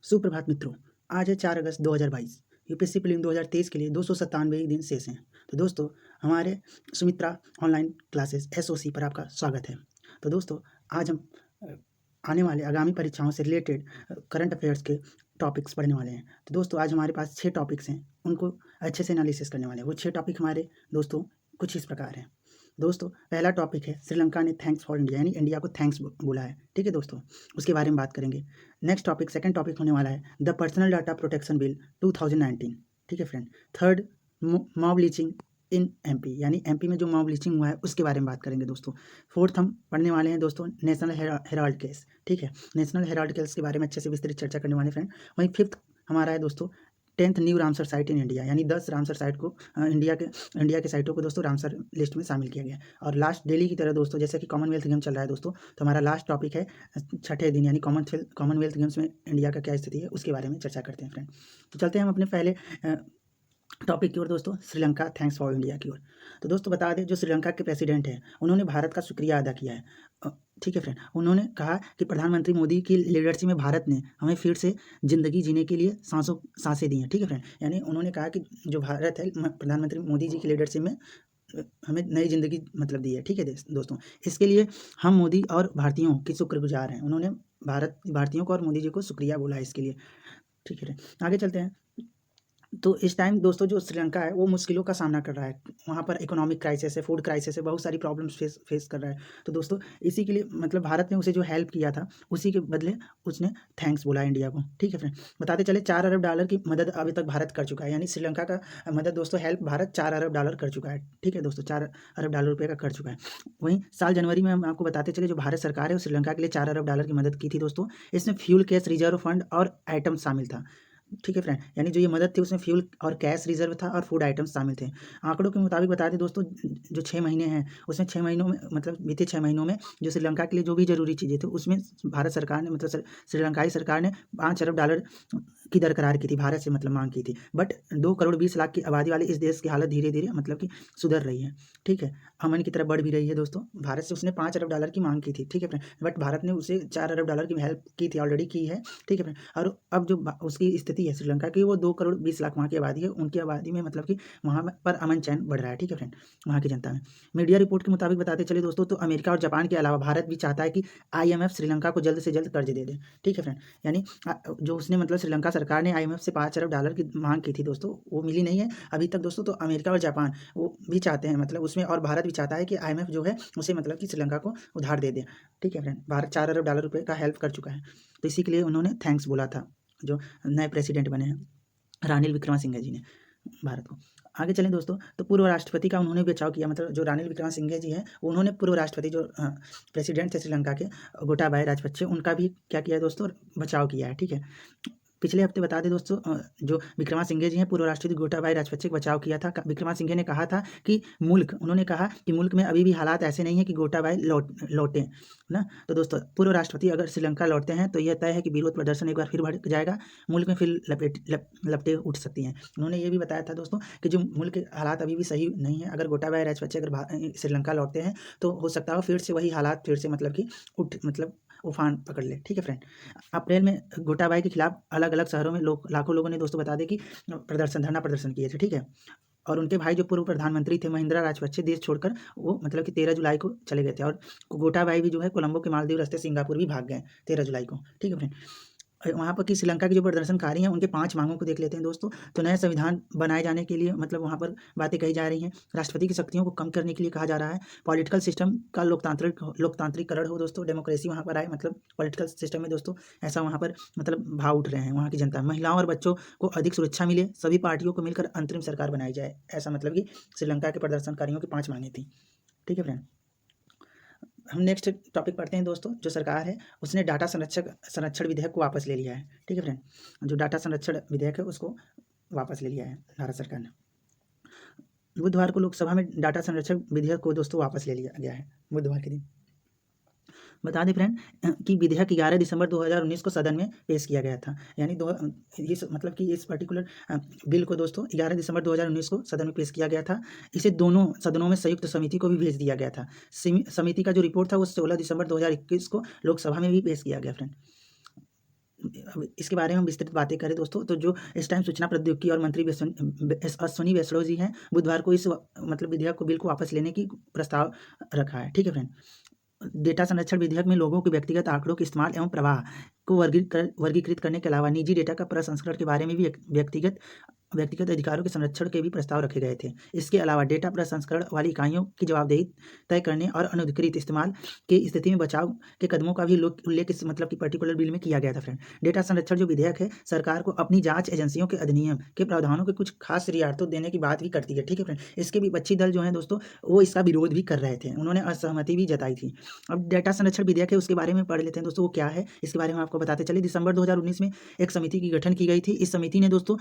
सुप्रभात मित्रों। आज है 4 अगस्त 2022। यूपीएससी प्रीलिम 2023 के लिए 297 दिन शेष हैं। तो दोस्तों, हमारे सुमित्रा ऑनलाइन क्लासेस एसओसी पर आपका स्वागत है। तो दोस्तों, आज हम आने वाले आगामी परीक्षाओं से रिलेटेड करंट अफेयर्स के टॉपिक्स पढ़ने वाले हैं। तो दोस्तों, आज हमारे पास 6 टॉपिक्स हैं, उनको अच्छे से एनालिसिस करने वाले हैं। वो 6 टॉपिक हमारे दोस्तों कुछ इस प्रकार हैं। दोस्तों, पहला टॉपिक है श्रीलंका ने थैंक्स फॉर इंडिया, यानी इंडिया को थैंक्स बोला है। ठीक है दोस्तों, उसके बारे में बात करेंगे। नेक्स्ट टॉपिक, सेकंड टॉपिक होने वाला है the personal data protection bill 2019। ठीक है friend. Third, mob leaching in MP, यानी एमपी में जो मॉब लीचिंग हुआ है उसके बारे में बात करेंगे दोस्तों। फोर्थ हम पढ़ने वाले हैं दोस्तों नेशनल हेराल्ड केस। ठीक है, नेशनल हेराल्ड केस के बारे में अच्छे से विस्तृत चर्चा करने वाले फ्रेंड। वहीं फिफ्थ हमारा है दोस्तों 10th new Ramsar site in India, यानी 10 रामसर साइट को इंडिया के साइटों को दोस्तों रामसर लिस्ट में शामिल किया गया। और लास्ट डेली की तरह दोस्तों, जैसे कि कॉमनवेल्थ गेम चल रहा है दोस्तों, तो हमारा लास्ट टॉपिक है छठे दिन, यानी कॉमनवेल्थ गेम्स में इंडिया का क्या स्थिति है उसके बारे में चर्चा करते हैं फ्रेंड। तो चलते हैं हम अपने पहले टॉपिक की ओर दोस्तों, श्रीलंका थैंक्स फॉर इंडिया की ओर। तो दोस्तों बता दें, जो श्रीलंका के प्रेसिडेंट हैं उन्होंने भारत का शुक्रिया अदा किया है। ठीक है फ्रेंड। उन्होंने कहा कि प्रधानमंत्री मोदी की लीडरशिप में भारत ने हमें फिर से ज़िंदगी जीने के लिए सांसें दी हैं। ठीक है फ्रेंड। यानी उन्होंने कहा कि जो भारत है प्रधानमंत्री मोदी जी की लीडरशिप में हमें नई ज़िंदगी मतलब दी है। ठीक है दोस्तों, इसके लिए हम मोदी और भारतीयों के शुक्रगुजार हैं। उन्होंने भारतीयों को और मोदी जी को शुक्रिया बोला है इसके लिए। ठीक है, आगे चलते हैं। तो इस टाइम दोस्तों जो श्रीलंका है वो मुश्किलों का सामना कर रहा है। वहाँ पर इकोनॉमिक क्राइसिस है, फूड क्राइसिस है, बहुत सारी प्रॉब्लम्स फेस कर रहा है। तो दोस्तों इसी के लिए मतलब भारत ने उसे जो हेल्प किया था उसी के बदले उसने थैंक्स बोला इंडिया को। ठीक है फ्रेंड। बताते चले $4 अरब की मदद अभी तक भारत कर चुका है, यानी श्रीलंका का मदद दोस्तों हेल्प भारत $4 अरब कर चुका है। ठीक है दोस्तों, $4 अरब रुपये का कर चुका है। वहीं साल जनवरी में हम आपको बताते चले जो भारत सरकार है वो श्रीलंका के लिए $4 अरब की मदद की थी दोस्तों। इसमें फ्यूल कैश रिजर्व फंड और आइटम शामिल था। ठीक है फ्रेंड, यानी जो ये मदद थी उसमें फ्यूल और कैश रिजर्व था और फूड आइटम्स शामिल थे। आंकड़ों के मुताबिक बता दें दोस्तों, जो 6 महीने हैं उसमें 6 महीनों में मतलब बीते 6 महीनों में जो श्रीलंका के लिए जो भी जरूरी चीज़ें थी उसमें भारत सरकार ने मतलब श्रीलंकाई सरकार ने $5 अरब की दरकरार की थी, भारत से मतलब मांग की थी। बट 2 करोड़ 20 लाख की आबादी वाले इस देश की हालत धीरे धीरे मतलब कि सुधर रही है। ठीक है, अमन की तरफ बढ़ भी रही है दोस्तों। भारत से उसने $5 अरब की मांग की थी। ठीक है फ्रेंड, बट भारत ने उसे $4 अरब की हेल्प की थी, ऑलरेडी की है। ठीक है फ्रेंड। और अब जो उसकी स्थिति है श्रीलंका की, वो 2 करोड़ 20 लाख वहाँ की आबादी है। उनकी आबादी में मतलब कि वहाँ पर अमन चैन बढ़ रहा है। ठीक है फ्रेंड, वहाँ की जनता में। मीडिया रिपोर्ट के मुताबिक बताते चले दोस्तों, तो अमेरिका और जापान के अलावा भारत भी चाहता है कि IMF श्रीलंका को जल्द से जल्द कर्ज दे दे। ठीक है फ्रेंड, यानी जो उसने मतलब श्रीलंका सरकार ने IMF से $5 अरब की मांग की थी दोस्तों, वो मिली नहीं है अभी तक दोस्तों। तो अमेरिका और जापान वो भी चाहते हैं मतलब उसमें, और भारत भी चाहता है कि IMF जो है उसे मतलब कि श्रीलंका को उधार दे दे। ठीक है फ्रेंड, भारत $4 अरब का हेल्प कर चुका है। तो इसी के लिए उन्होंने थैंक्स बोला था जो नए प्रेसिडेंट बने हैं रानिल विक्रमसिंघे जी ने भारत को। आगे चलें दोस्तों, तो पूर्व राष्ट्रपति का उन्होंने बचाव किया। मतलब जो रानिल विक्रमसिंघे जी हैं उन्होंने पूर्व राष्ट्रपति जो प्रेसिडेंट थे श्रीलंका के गोटाबाया राजपक्षे, उनका भी क्या किया है दोस्तों, बचाव किया है। ठीक है, पिछले हफ्ते बता दें दोस्तों, जो विक्रमासिंघे जी हैं पूर्व राष्ट्रपति गोटाबाया राजपक्षे का बचाव किया था। विक्रमासिंघे ने कहा था कि उन्होंने कहा कि मुल्क में अभी भी हालात ऐसे नहीं है कि गोटाबाया लौटें ना। तो दोस्तों पूर्व राष्ट्रपति अगर श्रीलंका लौटते हैं तो यह तय है कि विरोध प्रदर्शन एक बार फिर बढ़ जाएगा, मुल्क में फिर लपटें उठ सकती हैं। उन्होंने ये भी बताया था दोस्तों कि जो मुल्क के हालात अभी भी सही नहीं है, अगर गोटाबाया राजपक्षे अगर श्रीलंका लौटते हैं तो हो सकता है फिर से वही हालात फिर से मतलब कि उफान पकड़ ले। ठीक है फ्रेंड, अप्रैल में गोटाबाया के खिलाफ अलग अलग शहरों में लाखों लोगों ने दोस्तों बता दें कि धरना प्रदर्शन किए थे। ठीक है, और उनके भाई जो पूर्व प्रधानमंत्री थे महिंद्रा राजपक्षे देश छोड़कर वो मतलब कि 13 जुलाई को चले गए थे। और गोटाबाया भी जो है कोलंबो के मालदीव रास्ते सिंगापुर भी भाग गए 13 जुलाई को। ठीक है फ्रेंड, वहाँ पर की श्रीलंका के जो प्रदर्शनकारी हैं उनके 5 मांगों को देख लेते हैं दोस्तों। तो नया संविधान बनाए जाने के लिए मतलब वहाँ पर बातें कही जा रही हैं। राष्ट्रपति की शक्तियों को कम करने के लिए कहा जा रहा है। पॉलिटिकल सिस्टम का लोकतांत्रिकरण हो दोस्तों, डेमोक्रेसी वहाँ पर आए, मतलब पॉलिटिकल सिस्टम में दोस्तों ऐसा वहाँ पर मतलब भाव उठ रहे हैं वहाँ की जनता। महिलाओं और बच्चों को अधिक सुरक्षा मिले, सभी पार्टियों को मिलकर अंतरिम सरकार बनाई जाए, ऐसा मतलब कि श्रीलंका के प्रदर्शनकारियों की 5 मांगें थी। ठीक है फ्रेंड, हम नेक्स्ट टॉपिक पढ़ते हैं दोस्तों। जो सरकार है उसने डाटा संरक्षण विधेयक को वापस ले लिया है। ठीक है फ्रेंड, जो डाटा संरक्षण विधेयक है उसको वापस ले लिया है भारत सरकार ने। बुधवार को लोकसभा में डाटा संरक्षण विधेयक को दोस्तों वापस ले लिया गया है, बुधवार के दिन। बता दें फ्रेंड कि विधेयक 11 दिसंबर 2019 को सदन में पेश किया गया था। यानी मतलब कि इस पर्टिकुलर बिल को दोस्तों 11 दिसंबर 2019 को सदन में पेश किया गया था। इसे दोनों सदनों में संयुक्त समिति को भी भेज दिया गया था। समिति का जो रिपोर्ट था वो 16 दिसंबर 2021 को लोकसभा में भी पेश किया गया फ्रेंड। अब इसके बारे में हम विस्तृत बातें करें दोस्तों, तो जो इस टाइम सूचना प्रौद्योगिकी और मंत्री अश्विनी वैष्णव जी हैं, बुधवार को इस मतलब विधेयक को बिल को वापस लेने की प्रस्ताव रखा है। ठीक है फ्रेंड। डेटा संरक्षण विधेयक में लोगों के व्यक्तिगत आंकड़ों के इस्तेमाल एवं प्रवाह को वर्गीकृत करने के अलावा निजी डेटा का प्रसंस्करण के बारे में भी व्यक्तिगत अधिकारों के संरक्षण के भी प्रस्ताव रखे गए थे। इसके अलावा डेटा प्रसंस्करण वाली इकाइयों की जवाबदेही तय करने और अनधिकृत इस्तेमाल की स्थिति में बचाव के कदमों का भी उल्लेख इस मतलब कि पर्टिकुलर बिल में किया गया था फ्रेंड। डेटा संरक्षण जो विधेयक है, सरकार को अपनी जांच एजेंसियों के अधिनियम के प्रावधानों के कुछ खास रियायतों देने की बात भी करती है। ठीक है फ्रेंड। इसके विपक्षी दल जो है दोस्तों, वो इसका विरोध भी कर रहे थे, उन्होंने असहमति भी जताई थी। अब डेटा संरक्षण विधेयक है, उसके बारे में पढ़ लेते हैं दोस्तों, वो क्या है इसके बारे में आपको बताते चले। दिसंबर 2019 में एक समिति की गठन की गई थी। इस समिति ने दोस्तों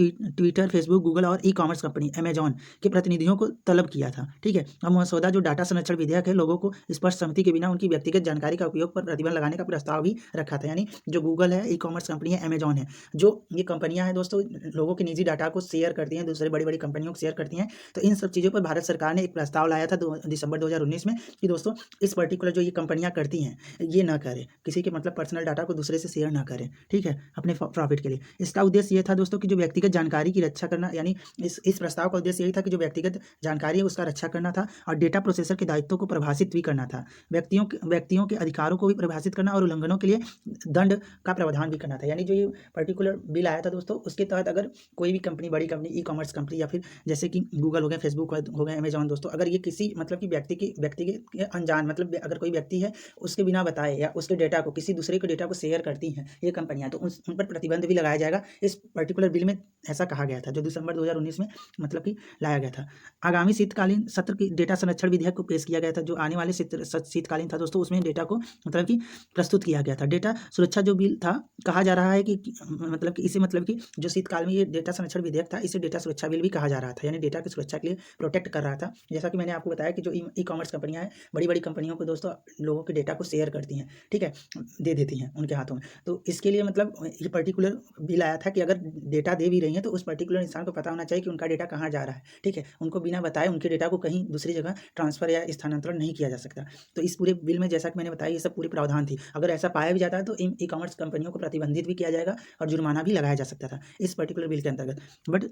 ट्विटर, फेसबुक, गूगल और ई-कॉमर्स कंपनी अमेजॉन के प्रतिनिधियों को तलब किया था। ठीक है। अब मसौदा जो डाटा संरक्षण विधेयक है, लोगों को स्पष्ट सहमति के बिना उनकी व्यक्तिगत जानकारी का उपयोग पर प्रतिबंध लगाने का प्रस्ताव भी रखा था। यानी जो गूगल है, ई-कॉमर्स कंपनी है, अमेजॉन है, जो ये कंपनियां हैं दोस्तों, लोगों के निजी डाटा को शेयर करती हैं, दूसरी बड़ी बड़ी कंपनियों को शेयर करती हैं। तो इन सब चीज़ों पर भारत सरकार ने एक प्रस्ताव लाया था दिसंबर 2019 में कि दोस्तों इस पर्टिकुलर जो ये कंपनियां करती हैं, ये ना करें, किसी के मतलब पर्सनल डाटा को दूसरे से शेयर ना करें। ठीक है, अपने प्रॉफिट के लिए। इसका उद्देश्य ये था दोस्तों कि जो व्यक्तिगत जानकारी की रक्षा करना, यानी इस प्रस्ताव का उद्देश्य यही था कि जो व्यक्तिगत जानकारी है उसका रक्षा करना था और डेटा प्रोसेसर के दायित्वों को परिभाषित भी करना था। व्यक्तियों के अधिकारों को भी परिभाषित करना और उल्लंघनों के लिए दंड का प्रावधान भी करना था। यानी जो ये पर्टिकुलर बिल आया था दोस्तों, उसके तहत अगर कोई भी कंपनी, बड़ी कंपनी, ई-कॉमर्स कंपनी या फिर जैसे कि गूगल हो गया, फेसबुक हो गया, अमेजॉन दोस्तों, अगर ये किसी मतलब कि व्यक्ति के अनजान, मतलब अगर कोई व्यक्ति है उसके बिना बताए या उसके डेटा को, किसी दूसरे के डेटा को शेयर करती हैं ये कंपनियां, तो उन पर प्रतिबंध भी लगाया जाएगा। इस पर्टिकुलर बिल में ऐसा कहा गया था, जो दिसंबर 2019 में मतलब कि लाया गया था। आगामी शीतकालीन सत्र की डेटा संरक्षण विधेयक को पेश किया गया था। जो आने वाले शीतकालीन था दोस्तों, उसमें डेटा को मतलब कि प्रस्तुत किया गया था। डेटा सुरक्षा जो बिल था, कहा जा रहा है कि मतलब कि इसे मतलब कि जो शीतकाल में ये डेटा संरक्षण विधेयक था, इसे डेटा सुरक्षा बिल भी कहा जा रहा था। यानी डेटा की सुरक्षा के लिए प्रोटेक्ट कर रहा था। जैसा कि मैंने आपको बताया कि जो ई-कॉमर्स कंपनियां हैं, बड़ी बड़ी कंपनियों को दोस्तों लोगों के डेटा को शेयर करती हैं, ठीक है, दे देती हैं उनके हाथों में। तो इसके लिए मतलब ये पर्टिकुलर बिल आया था कि अगर डेटा दे भी रही हैं तो उस पर्टिकुलर इंसान को पता होना चाहिए कि उनका डेटा कहाँ जा रहा है। ठीक है, उनको बिना बताए उनके डेटा को कहीं दूसरी जगह ट्रांसफर या स्थानांतरण नहीं किया जा सकता। तो इस पूरे बिल में जैसा कि मैंने बताया, ये सब पूरी प्रावधान थी। अगर ऐसा पाया भी जाता है तो इन ई-कॉमर्स कंपनियों को प्रतिबंधित भी किया जाएगा और जुर्माना भी लगाया जा सकता था इस पर्टिकुलर बिल के अंतर्गत। बट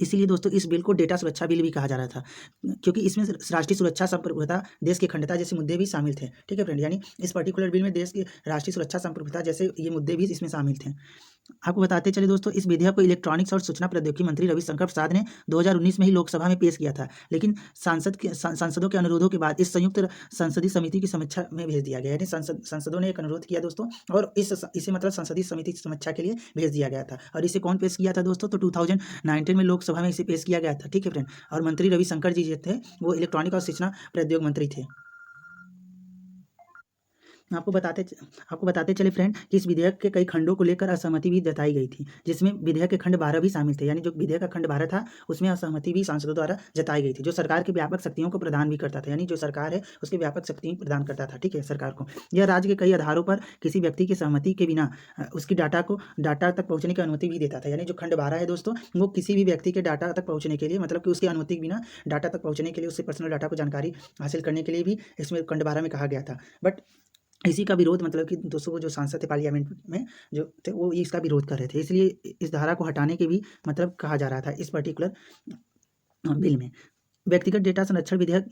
इसीलिए दोस्तों इस बिल को डेटा सुरक्षा बिल भी कहा जा रहा था, क्योंकि इसमें राष्ट्रीय सुरक्षा, संप्रभुता, देश की अखंडता जैसे मुद्दे भी शामिल थे। ठीक है फ्रेंड। यानी इस पर्टिकुलर बिल में देश की राष्ट्रीय सुरक्षा, संप्रभुता जैसे ये मुद्दे भी इसमें शामिल थे। आपको बताते चले दोस्तों, इस विधेयक को इलेक्ट्रॉनिक्स और सूचना प्रौद्योगिकी मंत्री रविशंकर प्रसाद ने 2019 में ही लोकसभा में पेश किया था, लेकिन सांसदों के अनुरोधों के बाद इस संयुक्त संसदीय समिति की समीक्षा में भेज दिया गया। यानी सांसदों ने एक अनुरोध किया दोस्तों, और इसे मतलब संसदीय समिति की समीक्षा के लिए भेज दिया गया था। और इसे कौन पेश किया था दोस्तों? तो 2019 में लोकसभा में इसे पेश किया गया था। ठीक है फ्रेंड। और मंत्री रविशंकर जी जो थे, वो इलेक्ट्रॉनिक और सूचना प्रौद्योगिकी मंत्री थे। आपको बताते चले फ्रेंड कि इस विधेयक के कई खंडों को लेकर असहमति भी जताई गई थी, जिसमें विधेयक के खंड 12 भी शामिल थे। यानी जो विधेयक का खंड 12 था, उसमें असहमति भी सांसदों द्वारा जताई गई थी, जो सरकार की व्यापक शक्तियों को प्रदान भी करता था। यानी जो सरकार है उसकी व्यापक शक्ति प्रदान करता था। ठीक है, सरकार को यह राज्य के कई आधारों पर किसी व्यक्ति की सहमति के बिना उसकी डाटा तक पहुँचने की अनुमति भी देता था। यानी जो खंड 12 है दोस्तों, वो किसी भी व्यक्ति के डाटा तक पहुँचने के लिए, मतलब कि उसकी अनुमति के बिना डाटा तक पहुँचने के लिए, उससे पर्सनल डाटा को जानकारी हासिल करने के लिए भी इसमें खंड 12 में कहा गया था। बट इसी का विरोध, मतलब कि दोस्तों वो जो सांसद थे पार्लियामेंट में जो थे, वो इसका विरोध कर रहे थे। इसलिए इस धारा को हटाने के भी मतलब कहा जा रहा था इस पर्टिकुलर बिल में। व्यक्तिगत डेटा संरक्षण विधेयक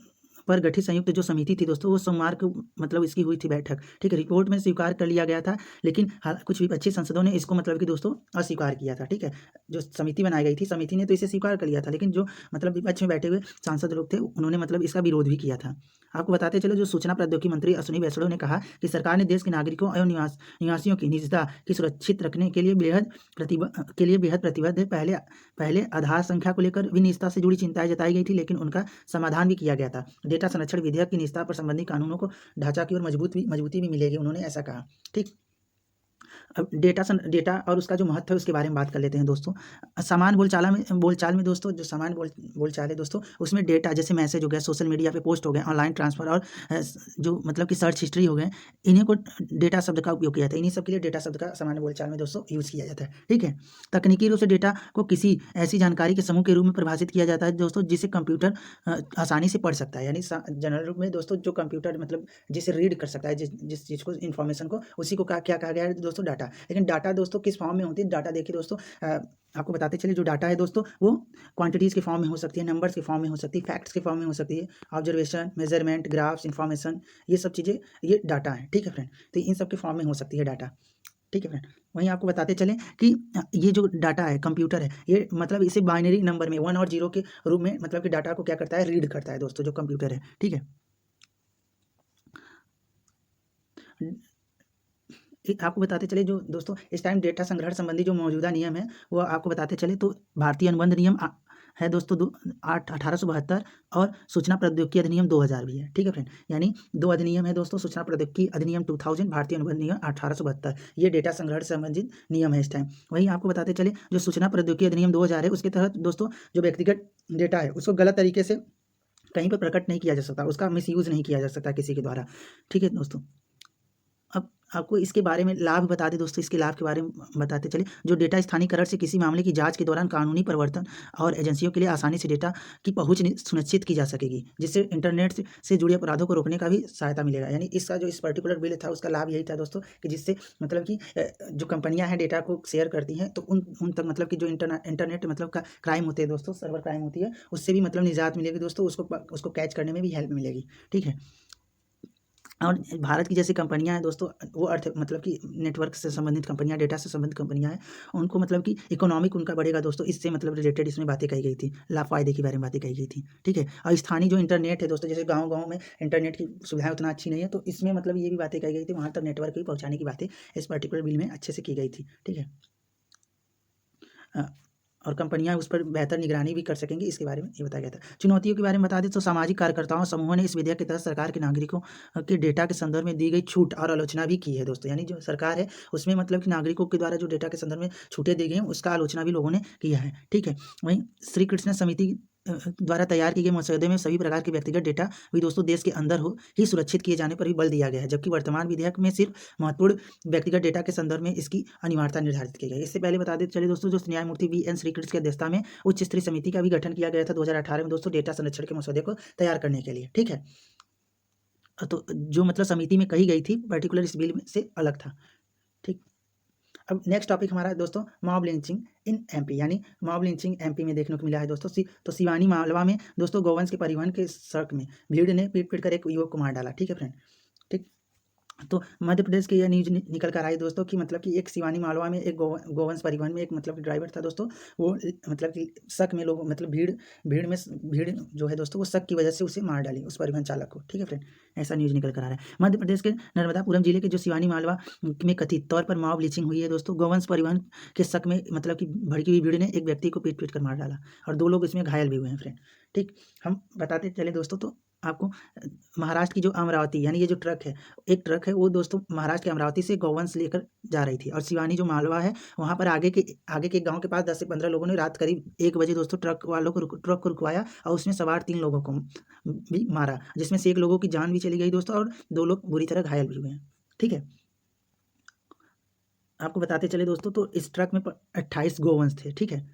पर गठित संयुक्त जो समिति थी दोस्तों, वो सोमवार को मतलब इसकी हुई थी बैठक। ठीक है, रिपोर्ट में स्वीकार कर लिया गया था, लेकिन कुछ विपक्षी सांसदों ने इसको मतलब कि दोस्तों अस्वीकार किया था। ठीक है, जो समिति बनाई गई थी, समिति ने तो इसे स्वीकार कर लिया था, लेकिन जो मतलब विपक्ष में बैठे हुए सांसद लोग थे, उन्होंने मतलब इसका विरोध भी किया था। आपको बताते चलो, जो सूचना प्रौद्योगिकी मंत्री अश्विनी वैष्णव ने कहा कि सरकार ने देश के नागरिकों एवं निवासियों की निजता की सुरक्षित रखने के लिए बेहद प्रतिबद्ध है। पहले आधार संख्या को लेकर भी निजता से जुड़ी चिंताएं जताई गई थी, लेकिन उनका समाधान भी किया गया था। डेटा संरक्षण विधेयक की निजता पर संबंधी कानूनों को ढांचा की और मजबूती भी मिलेगी, उन्होंने ऐसा कहा। ठीक। अब डेटा और उसका जो महत्व है उसके बारे में बात कर लेते हैं दोस्तों। सामान्य बोलचाल में दोस्तों, जो सामान्य बोलचाल है दोस्तों, उसमें डेटा जैसे मैसेज हो गया, सोशल मीडिया पे पोस्ट हो गए, ऑनलाइन ट्रांसफर और जो मतलब कि सर्च हिस्ट्री हो गए, इन्हीं को डेटा शब्द का उपयोग किया जाता है। इन्हीं सब के लिए डेटा शब्द का सामान्य बोलचाल में दोस्तों यूज़ किया जाता है। ठीक है, तकनीकी रूप से डेटा को किसी ऐसी जानकारी के समूह के रूप में परिभाषित किया जाता है दोस्तों, जिसे कंप्यूटर आसानी से पढ़ सकता है। यानी जनरल रूप में दोस्तों, जो कंप्यूटर मतलब जिसे रीड कर सकता है, जिस चीज़ को, इन्फॉर्मेशन को, उसी को क्या कहा गया है दोस्तों? डाटा। लेकिन डाटा दोस्तों किस फॉर्म में होती है? डाटा देखिए दोस्तों, आपको बताते चलिए, जो डाटा है दोस्तों वो क्वांटिटीज़ के फॉर्म में हो सकती है, नंबर्स के फॉर्म में हो सकती है, फैक्ट्स के फॉर्म में हो सकती है, ऑब्जर्वेशन, मेजरमेंट, ग्राफ्स, इन्फॉर्मेशन, ये सब चीज़ें ये डाटा है। ठीक है फ्रेंड, तो इन सब के फॉर्म में हो सकती है डाटा। ठीक है फ्रेंड, वहीं आपको बताते चलें कि ये जो डाटा है कंप्यूटर है, ये मतलब इसे बाइनरी नंबर में 1 और 0 के रूप में मतलब कि डाटा को क्या करता है, रीड करता है दोस्तों, जो कंप्यूटर है। ठीक है, आपको बताते चले जो दोस्तों इस टाइम डेटा संग्रहण संबंधी जो मौजूदा नियम है वो आपको बताते चले, तो भारतीय अनुबंध नियम है दोस्तों 1872 और सूचना प्रौद्योगिकी अधिनियम 2000 भी है। ठीक है फ्रेंड, यानी 2 अधिनियम है दोस्तों, सूचना प्रौद्योगिकी अधिनियम 2000, भारतीय अनुबंध नियम 1872, ये डेटा संग्रहण से संबंधित नियम है इस टाइम। वहीं आपको बताते चले जो सूचना प्रौद्योगिकी अधिनियम 2000 है, उसके तहत दोस्तों जो व्यक्तिगत डेटा है उसको गलत तरीके से कहीं पर प्रकट नहीं किया जा सकता, उसका मिसयूज़ नहीं किया जा सकता किसी के द्वारा। ठीक है दोस्तों, अब आपको इसके बारे में लाभ बता दें दोस्तों, इसके लाभ के बारे में बताते चले। जो डेटा स्थानीयकरण से किसी मामले की जांच के दौरान कानूनी परिवर्तन और एजेंसियों के लिए आसानी से डेटा की पहुंच सुनिश्चित की जा सकेगी, जिससे इंटरनेट से जुड़े अपराधों को रोकने का भी सहायता मिलेगा। यानी इसका जो इस पर्टिकुलर बिल था उसका लाभ यही था दोस्तों कि जिससे मतलब कि जो कंपनियां हैं डेटा को शेयर करती हैं, तो उन तक मतलब कि जो इंटरनेट मतलब का क्राइम होते हैं दोस्तों, सर्वर क्राइम होती है, उससे भी मतलब निजात मिलेगी दोस्तों, उसको कैच करने में भी हेल्प मिलेगी। ठीक है, और भारत की जैसी कंपनियां हैं दोस्तों, वो अर्थ मतलब कि नेटवर्क से संबंधित कंपनियां, डेटा से संबंधित कंपनियां हैं, उनको मतलब कि इकोनॉमिक उनका बढ़ेगा दोस्तों, इससे मतलब रिलेटेड इसमें बातें कही गई थी, लाभ फायदे के बारे में बातें कही गई थी। ठीक है, और स्थानीय जो इंटरनेट है दोस्तों, जैसे गाँव में इंटरनेट की सुविधाएं उतना अच्छी नहीं है, तो इसमें मतलब ये भी बातें कही गई थी, वहाँ तक नेटवर्क भी पहुँचाने की बातें इस पर्टिकुलर बिल में अच्छे से की गई थी। ठीक है, और कंपनियां उस पर बेहतर निगरानी भी कर सकेंगी, इसके बारे में ये बताया गया था। चुनौतियों के बारे में बता दें तो सामाजिक कार्यकर्ताओं समूहों ने इस विधेयक के तहत सरकार के नागरिकों के डेटा के संदर्भ में दी गई छूट और आलोचना भी की है दोस्तों। यानी जो सरकार है उसमें मतलब कि नागरिकों के द्वारा जो डेटा के संदर्भ में छूटें दी गई हैं उसका आलोचना भी लोगों ने किया है। ठीक है, वहीं श्री कृष्ण समिति द्वारा तैयार किए गए मसौदे में सभी प्रकार के व्यक्तिगत डेटा भी दोस्तों देश के अंदर हो ही सुरक्षित किए जाने पर भी बल दिया गया है, जबकि वर्तमान विधेयक में सिर्फ महत्वपूर्ण व्यक्तिगत डेटा के संदर्भ में इसकी अनिवार्यता निर्धारित की गई है। इससे पहले बता देते चलिए दोस्तों, जो न्यायमूर्ति वी.एन. श्रीकृष्ण की अध्यक्षता में उच्च स्तरीय समिति का भी गठन किया गया था 2018 में दोस्तों, डेटा संरक्षण के मसौदे को तैयार करने के लिए। ठीक है, तो जो मतलब समिति में कही गई थी पर्टिकुलर इस बिल से अलग था। ठीक, अब नेक्स्ट टॉपिक हमारा है दोस्तों मॉब लिंचिंग इन एमपी, यानी मॉब लिंचिंग एमपी में देखने को मिला है दोस्तों। तो सिवानी मालवा में दोस्तों गौवंश के परिवहन के शक में भीड़ ने पीट कर एक युवक को मार डाला। ठीक है फ्रेंड, ठीक, तो मध्य प्रदेश की यह न्यूज निकल कर आई दोस्तों कि मतलब कि एक सिवानी मालवा में एक गोवंश परिवहन में एक मतलब कि ड्राइवर था दोस्तों, वो मतलब कि शक में लोग मतलब भीड़ जो है दोस्तों वो शक की वजह से उसे मार डाली, उस परिवहन चालक को। ठीक है फ्रेंड, ऐसा न्यूज निकल कर आ रहा है। मध्य प्रदेश के नर्मदापुरम जिले के जो सिवानी मालवा में कथित तौर पर मॉब लिंचिंग हुई है दोस्तों, गोवंश परिवहन के शक में मतलब कि भड़की हुई भीड़ ने एक व्यक्ति को पीट कर मार डाला और 2 लोग इसमें घायल भी हुए हैं फ्रेंड। ठीक, हम बताते चले दोस्तों, तो आपको महाराष्ट्र की जो अमरावती यानी ये जो ट्रक है, एक ट्रक है वो दोस्तों महाराष्ट्र के अमरावती से गौवंश लेकर जा रही थी, और सिवानी जो मालवा है वहाँ पर आगे के गांव के पास 10 से 15 लोगों ने रात करीब 1 बजे दोस्तों ट्रक को रुकवाया और उसमें सवार 3 लोगों को भी मारा, जिसमें से 1 लोगों की जान भी चली गई दोस्तों और 2 लोग बुरी तरह घायल भी हुए हैं। ठीक है, आपको बताते चले दोस्तों, तो इस ट्रक में 28 गोवंश थे। ठीक है,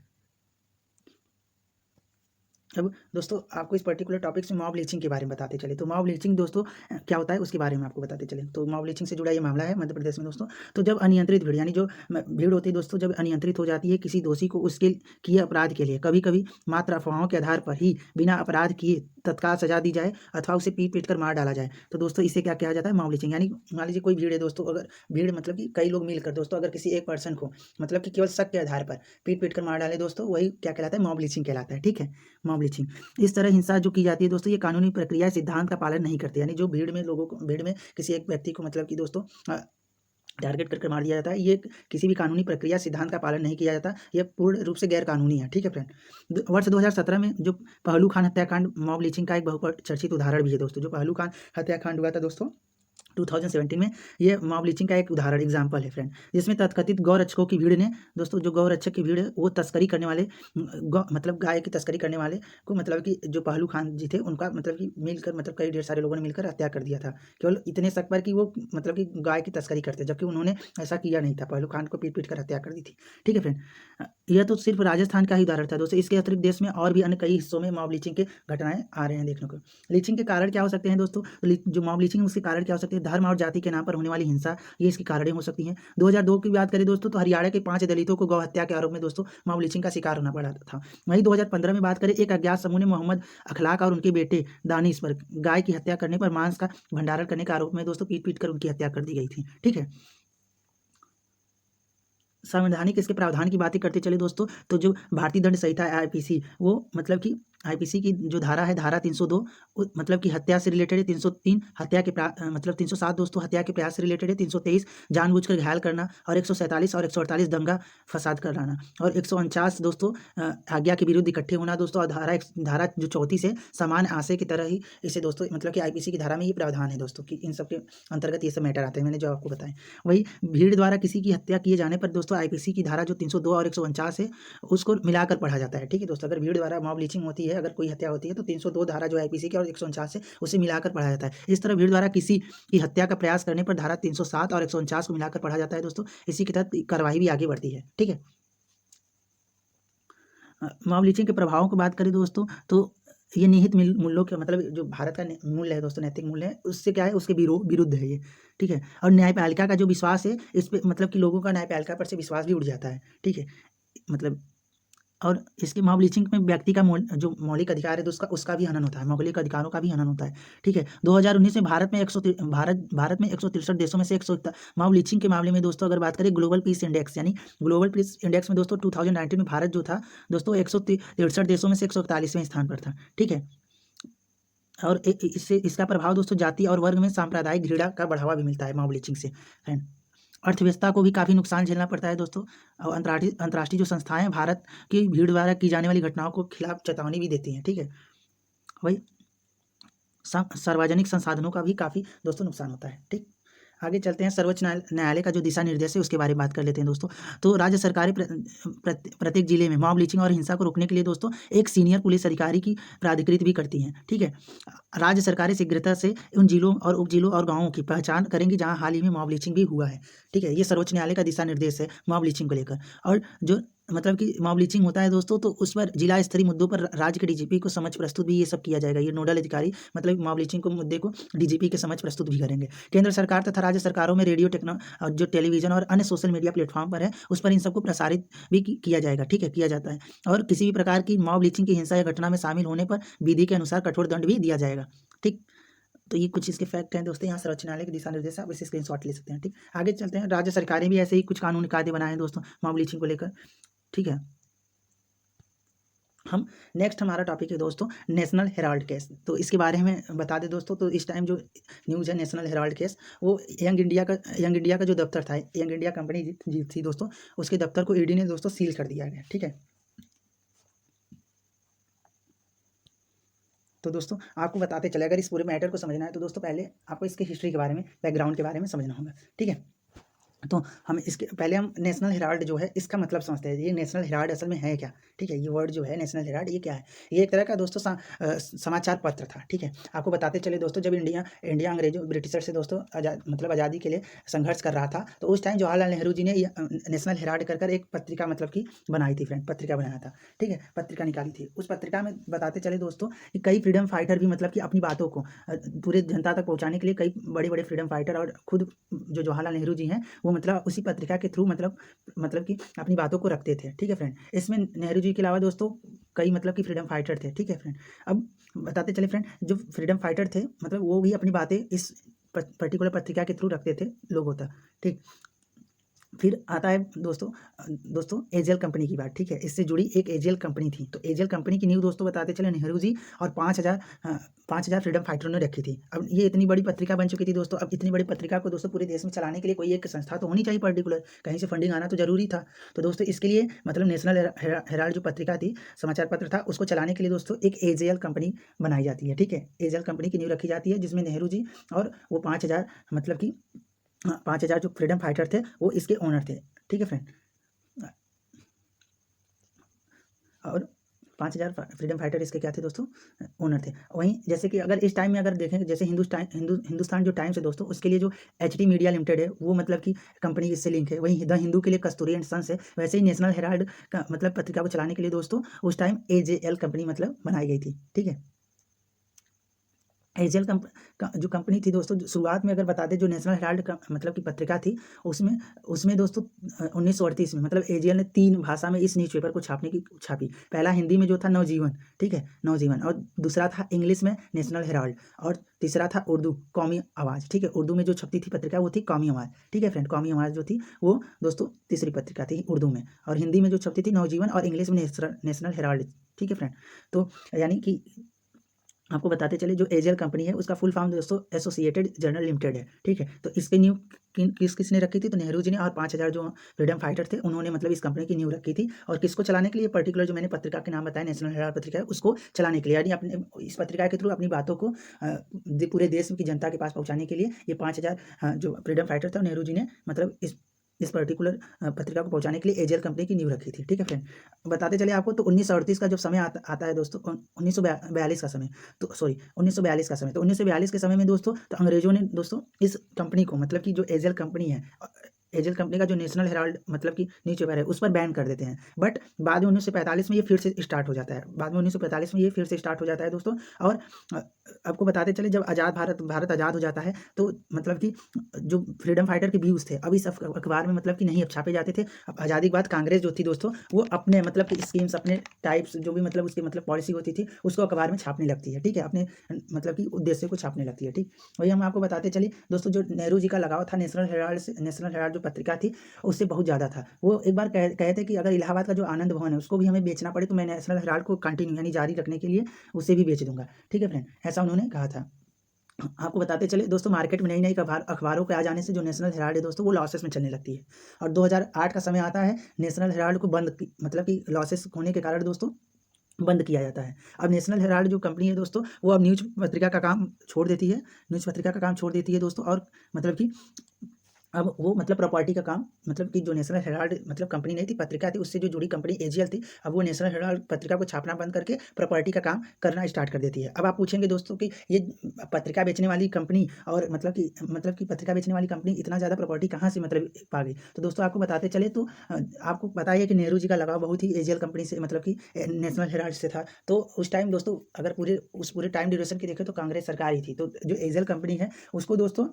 अब दोस्तों आपको इस पर्टिकुलर टॉपिक से मॉब लिंचिंग के बारे में बताते चले। तो मॉब लिंचिंग दोस्तों क्या होता है उसके बारे में आपको बताते चले। तो मॉब लिंचिंग से जुड़ा ये मामला है मध्य प्रदेश में दोस्तों। तो जब अनियंत्रित भीड़ यानी जो भीड़ होती है दोस्तों, जब अनियंत्रित हो जाती है किसी दोषी को उसके किए अपराध के लिए, कभी कभी मात्र अफवाहों के आधार पर ही बिना अपराध किए तत्काल सजा दी जाए अथवा उसे पीट कर मार डाला जाए, तो दोस्तों इसे क्या कहा जाता है, मॉब लिंचिंग। यानी मान लीजिए कोई भीड़ है दोस्तों, अगर भीड़ मतलब कि कई लोग मिलकर दोस्तों अगर किसी एक पर्सन को मतलब कि केवल शक के आधार पर पीट कर मार डाले दोस्तों, वही क्या कहलाता है, मॉब लिंचिंग कहलाता है। ठीक है, मॉब लिंचिंग। इस तरह हिंसा जो की जाती है दोस्तों, ये कानूनी प्रक्रिया सिद्धांत का पालन नहीं करती, यानी जो भीड़ में किसी एक व्यक्ति को मतलब कि दोस्तों टारगेट करके मार दिया जाता है, ये किसी भी कानूनी प्रक्रिया सिद्धांत का पालन नहीं किया जाता, ये पूर्ण रूप से गैर कानूनी है। ठीक है फ्रेंड, वर्ष 2017 में जो पहलू खान हत्याकांड मॉब लिंचिंग का एक बहुचर्चित उदाहरण भी है दोस्तों। जो पहलू खान हत्याकांड हुआ था दोस्तों 2017 में, ये मॉब लिंचिंग का एक उदाहरण एग्जाम्पल है फ्रेंड, जिसमें तथाकथित गौ रक्षकों की भीड़ ने दोस्तों, जो गौ रक्षक की भीड़ है वो तस्करी करने वाले मतलब गाय की तस्करी करने वाले को मतलब कि जो पहलू खान जी थे उनका मतलब कि मिलकर मतलब कई ढेर सारे लोगों ने मिलकर हत्या कर दिया था, केवल इतने शक पर कि वो मतलब कि गाय की तस्करी करते, जबकि उन्होंने ऐसा किया नहीं था, पहलू खान को पीट कर हत्या कर दी थी। ठीक है फ्रेंड, यह तो सिर्फ राजस्थान का ही उदाहरण था दोस्तों, इसके अतिरिक्त देश में और भी अन्य कई हिस्सों में मॉब लिंचिंग के घटनाएं आ रहे हैं देखने को। लिंचिंग के कारण क्या हो सकते हैं दोस्तों, जो मॉब लिंचिंग उसके कारण क्या हो सकते हैं धर्म और जाति के नाम पर होने वाली हिंसा, ये इसकी कारणें हो सकती हैं। 2002 की बात करें दोस्तों, तो हरियाणा के 5 दलितों को गौ हत्या के आरोप में दोस्तों मॉब लिंचिंग का शिकार होना पड़ा था। वहीं 2015 में बात करें, एक अज्ञात समूह ने मोहम्मद अखलाक और उनके बेटे दानिश पर गाय की हत्या करने पर मांस का भंडारण करने के आरोप में दोस्तों पीट कर उनकी हत्या कर दी गई थी। ठीक है, संवैधानिक इसके प्रावधान की बातें करते चले दोस्तों, तो जो भारतीय दंड संहिता है आईपीसी, वो मतलब कि आईपीसी की जो धारा है, धारा 302 मतलब कि हत्या से रिलेटेड है, 303 हत्या के मतलब 307 दोस्तों हत्या के प्रयास से रिलेटेड है, 323 जानबूझकर घायल करना, और 147 और 148 दंगा फसाद कराना, और 149 दोस्तों आज्ञा के विरुद्ध इकट्ठे होना दोस्तों, और धारा जो 34 है, समान आशय की तरह ही इसे दोस्तों मतलब कि आईपीसी की धारा में ये प्रावधान है दोस्तों कि इन सब के अंतर्गत ये सब मैटर आते हैं, मैंने जो आपको बताया। वही भीड़ द्वारा किसी की हत्या किए जाने पर दोस्तों आईपीसी की धारा जो 302 और 149 है, उसको मिलाकर पढ़ा जाता है। ठीक है दोस्तों, अगर भीड़ द्वारा मॉब लिंचिंग होती है, अगर कोई हत्या होती है, तो 302 धारा जो आईपीसी की और 149 है, उसे मिलाकर पढ़ा जाता है। इस तरह भीड़ द्वारा किसी की हत्या का प्रयास करने पर धारा 307 और 149 को मिलाकर पढ़ा जाता है दोस्तों। इसी के तहत कार्रवाई भी आगे बढ़ती है। ठीक है, मॉब लिंचिंग के प्रभावों की बात करें दोस्तों, तो ये निहित मूल्यों के मतलब जो भारत का मूल्य है दोस्तों, नैतिक मूल्य है, उससे क्या है, उसके विरुद्ध है ये। ठीक है, और न्यायपालिका का जो विश्वास है इस पे मतलब कि लोगों का न्यायपालिका पर से विश्वास भी उठ जाता है। ठीक है, मतलब और इसके मॉब लिंचिंग में व्यक्ति का जो मौलिक अधिकार है, तो उसका भी हनन होता है, मौलिक अधिकारों का भी हनन होता है। ठीक है, 2019 में भारत में 163 देशों में से 100 मॉब लिंचिंग के मामले में दोस्तों अगर बात करें, ग्लोबल पीस इंडेक्स यानी ग्लोबल पीस इंडेक्स में दोस्तों 2019 में भारत जो था दोस्तों 163 देशों में से 141वें स्थान पर था। ठीक है, और इससे इसका प्रभाव दोस्तों जाति और वर्ग में सांप्रदायिक घृणा का बढ़ावा भी मिलता है मॉब लिंचिंग से। अर्थव्यवस्था को भी काफ़ी नुकसान झेलना पड़ता है दोस्तों, और अंतर्राष्ट्रीय जो संस्थाएं भारत की भीड़ द्वारा की जाने वाली घटनाओं को खिलाफ चेतावनी भी देती हैं। ठीक है, वही सार्वजनिक संसाधनों का भी काफ़ी दोस्तों नुकसान होता है। ठीक, आगे चलते हैं, सर्वोच्च न्यायालय का जो दिशा निर्देश है उसके बारे में बात कर लेते हैं दोस्तों। तो राज्य सरकारें प्रत्येक जिले में मॉब लिंचिंग और हिंसा को रोकने के लिए दोस्तों एक सीनियर पुलिस अधिकारी की प्राधिकृत भी करती हैं। ठीक है, राज्य सरकारें शीघ्रता से उन जिलों और उप जिलों और गाँवों की पहचान करेंगी जहाँ हाल ही में मॉब लिंचिंग भी हुआ है। ठीक है, ये सर्वोच्च न्यायालय का दिशा निर्देश है मॉब लिंचिंग को लेकर। और जो मतलब कि मॉब लिंचिंग होता है दोस्तों, तो उस पर जिला स्तरीय मुद्दों पर राज्य के डीजीपी को समझ प्रस्तुत भी ये सब किया जाएगा। ये नोडल अधिकारी मतलब मॉब लिंचिंग को मुद्दे को डीजीपी के समझ प्रस्तुत भी करेंगे। केंद्र सरकार तथा राज्य सरकारों में रेडियो जो टेलीविजन और अन्य सोशल मीडिया प्लेटफॉर्म पर है, उस पर इन सबको प्रसारित भी किया जाएगा। ठीक है, किया जाता है, और किसी भी प्रकार की मॉब लिंचिंग की हिंसा या घटना में शामिल होने पर विधि के अनुसार कठोर दंड भी दिया जाएगा। ठीक, तो ये कुछ इसके फैक्ट हैं दोस्तों, यहाँ सर्वोच्च न्यायालय के दिशा निर्देश आप इसे स्क्रीनशॉट ले सकते हैं। ठीक, आगे चलते हैं, राज्य सरकारें भी ऐसे ही कुछ कानूनी कायदे बनाए हैं दोस्तों मॉब लिंचिंग को लेकर। ठीक है, हम नेक्स्ट हमारा टॉपिक है दोस्तों नेशनल हेराल्ड केस। तो इसके बारे में बता दें दोस्तों, तो इस टाइम जो न्यूज़ है नेशनल हेराल्ड केस, वो यंग इंडिया का जो दफ्तर था, यंग इंडिया कंपनी जी थी दोस्तों, उसके दफ्तर को ईडी ने दोस्तों सील कर दिया गया। ठीक है, तो दोस्तों आपको बताते चले, अगर इस पूरे मैटर को समझना है तो दोस्तों पहले आपको इसके हिस्ट्री के बारे में, बैकग्राउंड के बारे में समझना होगा। ठीक है, तो हम इसके पहले हम नेशनल हेराल्ड जो है इसका मतलब समझते हैं। ये नेशनल हेराल्ड असल में है क्या? ठीक है, ये वर्ड जो है नेशनल हेराल्ड, ये क्या है? ये एक तरह का दोस्तों समाचार पत्र था। ठीक है, आपको बताते चले दोस्तों, जब इंडिया अंग्रेजों ब्रिटिशर से दोस्तों आज़ादी के लिए संघर्ष कर रहा था, तो उस टाइम जवाहरलाल नेहरू जी ने नेशनल हेराल्ड कर एक पत्रिका मतलब की बनाई थी फ्रेंड, पत्रिका बनाया था। ठीक है, पत्रिका निकाली थी। उस पत्रिका में बताते चले दोस्तों कि कई फ्रीडम फाइटर भी मतलब कि अपनी बातों को पूरे जनता तक पहुँचाने के लिए कई बड़े बड़े फ्रीडम फाइटर और खुद जो जवाहरलाल नेहरू जी हैं, वो मतलब उसी पत्रिका के थ्रू मतलब कि अपनी बातों को रखते थे। ठीक है फ्रेंड, इसमें नेहरू जी के अलावा दोस्तों कई मतलब कि फ्रीडम फाइटर थे। ठीक है फ्रेंड, अब बताते चले फ्रेंड, जो फ्रीडम फाइटर थे मतलब वो भी अपनी बातें इस पर्टिकुलर पत्रिका के थ्रू रखते थे लोगों तक। ठीक, फिर आता है दोस्तों एजेल कंपनी की बात। ठीक है, इससे जुड़ी एक एजेल कंपनी थी। तो एजेल कंपनी की नींव दोस्तों बताते चले नेहरू जी और 5,000 फ्रीडम फाइटरों ने रखी थी। अब ये इतनी बड़ी पत्रिका बन चुकी थी दोस्तों। अब इतनी बड़ी पत्रिका को दोस्तों पूरे देश में चलाने के लिए कोई एक संस्था तो होनी चाहिए पर्टिकुलर, कहीं से फंडिंग आना तो जरूरी था। तो दोस्तों इसके लिए मतलब नेशनल हेराल्ड जो पत्रिका थी, समाचार पत्र था, उसको चलाने के लिए दोस्तों एक एजेएल कंपनी बनाई जाती है। ठीक है, एजेएल कंपनी की नींव रखी जाती है, जिसमें नेहरू जी और वो 5,000 मतलब कि 5,000 जो फ्रीडम फाइटर थे वो इसके ओनर थे। ठीक है फ्रेंड, और 5,000 फ्रीडम फाइटर इसके क्या थे दोस्तों, ओनर थे। वहीं जैसे कि अगर इस टाइम में अगर देखें, जैसे हिंदुस्तान जो टाइम्स है दोस्तों, उसके लिए जो एचटी मीडिया लिमिटेड है वो मतलब कि कंपनी इससे लिंक है। वहीं द हिंदू के लिए कस्तूरी एंड सन्स है। वैसे ही नेशनल हेराल्ड का मतलब पत्रिका को चलाने के लिए दोस्तों उस टाइम एजेएल कंपनी मतलब बनाई गई थी। ठीक है, एजेल जो कंपनी थी दोस्तों, जो शुरुआत में अगर बता दें, जो नेशनल हेराल्ड का मतलब की पत्रिका थी, उसमें उसमें दोस्तों 1938 में मतलब एजेल ने 3 भाषा में इस न्यूज़पेपर को छापी। पहला हिंदी में जो था नवजीवन, ठीक है, नवजीवन, और दूसरा था इंग्लिश में नेशनल हेराल्ड, और तीसरा था उर्दू कौमी आवाज़, ठीक है। उर्दू में जो छपती थी पत्रिका वो थी कौमी आवाज़, ठीक है फ्रेंड। कौमी आवाज़ जो थी वो दोस्तों तीसरी पत्रिका थी उर्दू में, और हिंदी में जो छपती थी नवजीवन, और इंग्लिश में नेशनल हेराल्ड, ठीक है फ्रेंड। तो यानी कि आपको बताते चले, जो एजेल कंपनी है उसका फुल फॉर्म दोस्तों एसोसिएटेड जर्नल लिमिटेड है, ठीक है। तो इसकी नींव किसने रखी थी? तो नेहरू जी ने, और 5,000 जो फ्रीडम फाइटर थे उन्होंने मतलब इस कंपनी की नींव रखी थी। और किसको चलाने के लिए? पर्टिकुलर जो मैंने पत्रिका के नाम बताया नेशनल हेराल्ड पत्रिका है, उसको चलाने के लिए, यानी अपने इस पत्रिका के थ्रू अपनी बातों को पूरे देश की जनता के पास पहुँचाने के लिए ये 5,000 जो फ्रीडम फाइटर थे नेहरू जी ने मतलब इस पर्टिकुलर पत्रिका को पहुंचाने के लिए एजेल कंपनी की नींव रखी थी, ठीक है फ्रेंड। बताते चले आपको, तो 1938 का जब समय आता है दोस्तों, 1942 का समय, तो सॉरी 1942 का समय, तो 1942 के समय में दोस्तों, तो अंग्रेजों ने दोस्तों इस कंपनी को मतलब कि जो एजेल कंपनी है, एजेल कंपनी का जो नेशनल हेराल्ड मतलब कि न्यूज़पेपर है उस पर बैन कर देते हैं। बट बाद में 1945 में ये फिर से स्टार्ट हो जाता है, बाद में 1945 में ये फिर से स्टार्ट हो जाता है दोस्तों। और आपको बताते चले, जब भारत आज़ाद हो जाता है, तो मतलब कि जो फ्रीडम फाइटर के व्यूज़ थे अब इस अखबार में मतलब कि नहीं अब छापे जाते थे। अब आज़ादी के बाद कांग्रेस जो थी दोस्तों, वो अपने मतलब कि स्कीम्स, अपने टाइप्स, जो भी मतलब उसकी मतलब पॉलिसी होती थी, उसको अखबार में छापने लगती है, ठीक है, अपने मतलब कि उद्देश्य को छापने लगती है, ठीक। वही हम आपको बताते चले दोस्तों, जो नेहरू जी का लगाव था नेशनल हेराल्ड जो पत्रिका थी उससे बहुत ज़्यादा था। वो एक बार कहे थे कि अगर इलाहाबाद का जो आनंद भवन है उसको भी हमें बेचना पड़े तो मैं नेशनल हेराल्ड को कंटिन्यू यानी जारी रखने के लिए उसे भी बेच दूंगा, ठीक है फ्रेंड, ऐसा उन्होंने कहा था। आपको बताते चले दोस्तों, मार्केट में नई नई अखबारों के आ जाने से जो नेशनल हेराल्ड है दोस्तों वो लॉसेस में चलने लगती है। और 2008 का समय आता है, नेशनल हेराल्ड को मतलब कि लॉसेस होने के कारण दोस्तों बंद किया जाता है। अब नेशनल हेराल्ड जो कंपनी है दोस्तों, वो अब न्यूज़ पत्रिका का काम छोड़ देती है, न्यूज़ पत्रिका का काम छोड़ देती है दोस्तों। और मतलब कि अब वो मतलब प्रॉपर्टी का काम, मतलब कि जो नेशनल हेराल्ड मतलब कंपनी नहीं थी, पत्रिका थी, उससे जो जुड़ी कंपनी एजीएल थी, अब वो नेशनल हेराल्ड पत्रिका को छापना बंद करके प्रॉपर्टी का काम करना स्टार्ट कर देती है। अब आप पूछेंगे दोस्तों कि ये पत्रिका बेचने वाली कंपनी और मतलब कि पत्रिका बेचने वाली कंपनी इतना ज़्यादा प्रॉपर्टी कहाँ से मतलब पा गई? तो दोस्तों आपको बताते चले, तो आपको पता ही है कि नेहरू जी का लगाव बहुत ही एजीएल कंपनी से मतलब कि नेशनल हेराल्ड से था। तो उस टाइम दोस्तों अगर पूरे टाइम ड्यूरेशन की देखें तो कांग्रेस सरकार ही थी। तो जो एजीएल कंपनी है उसको दोस्तों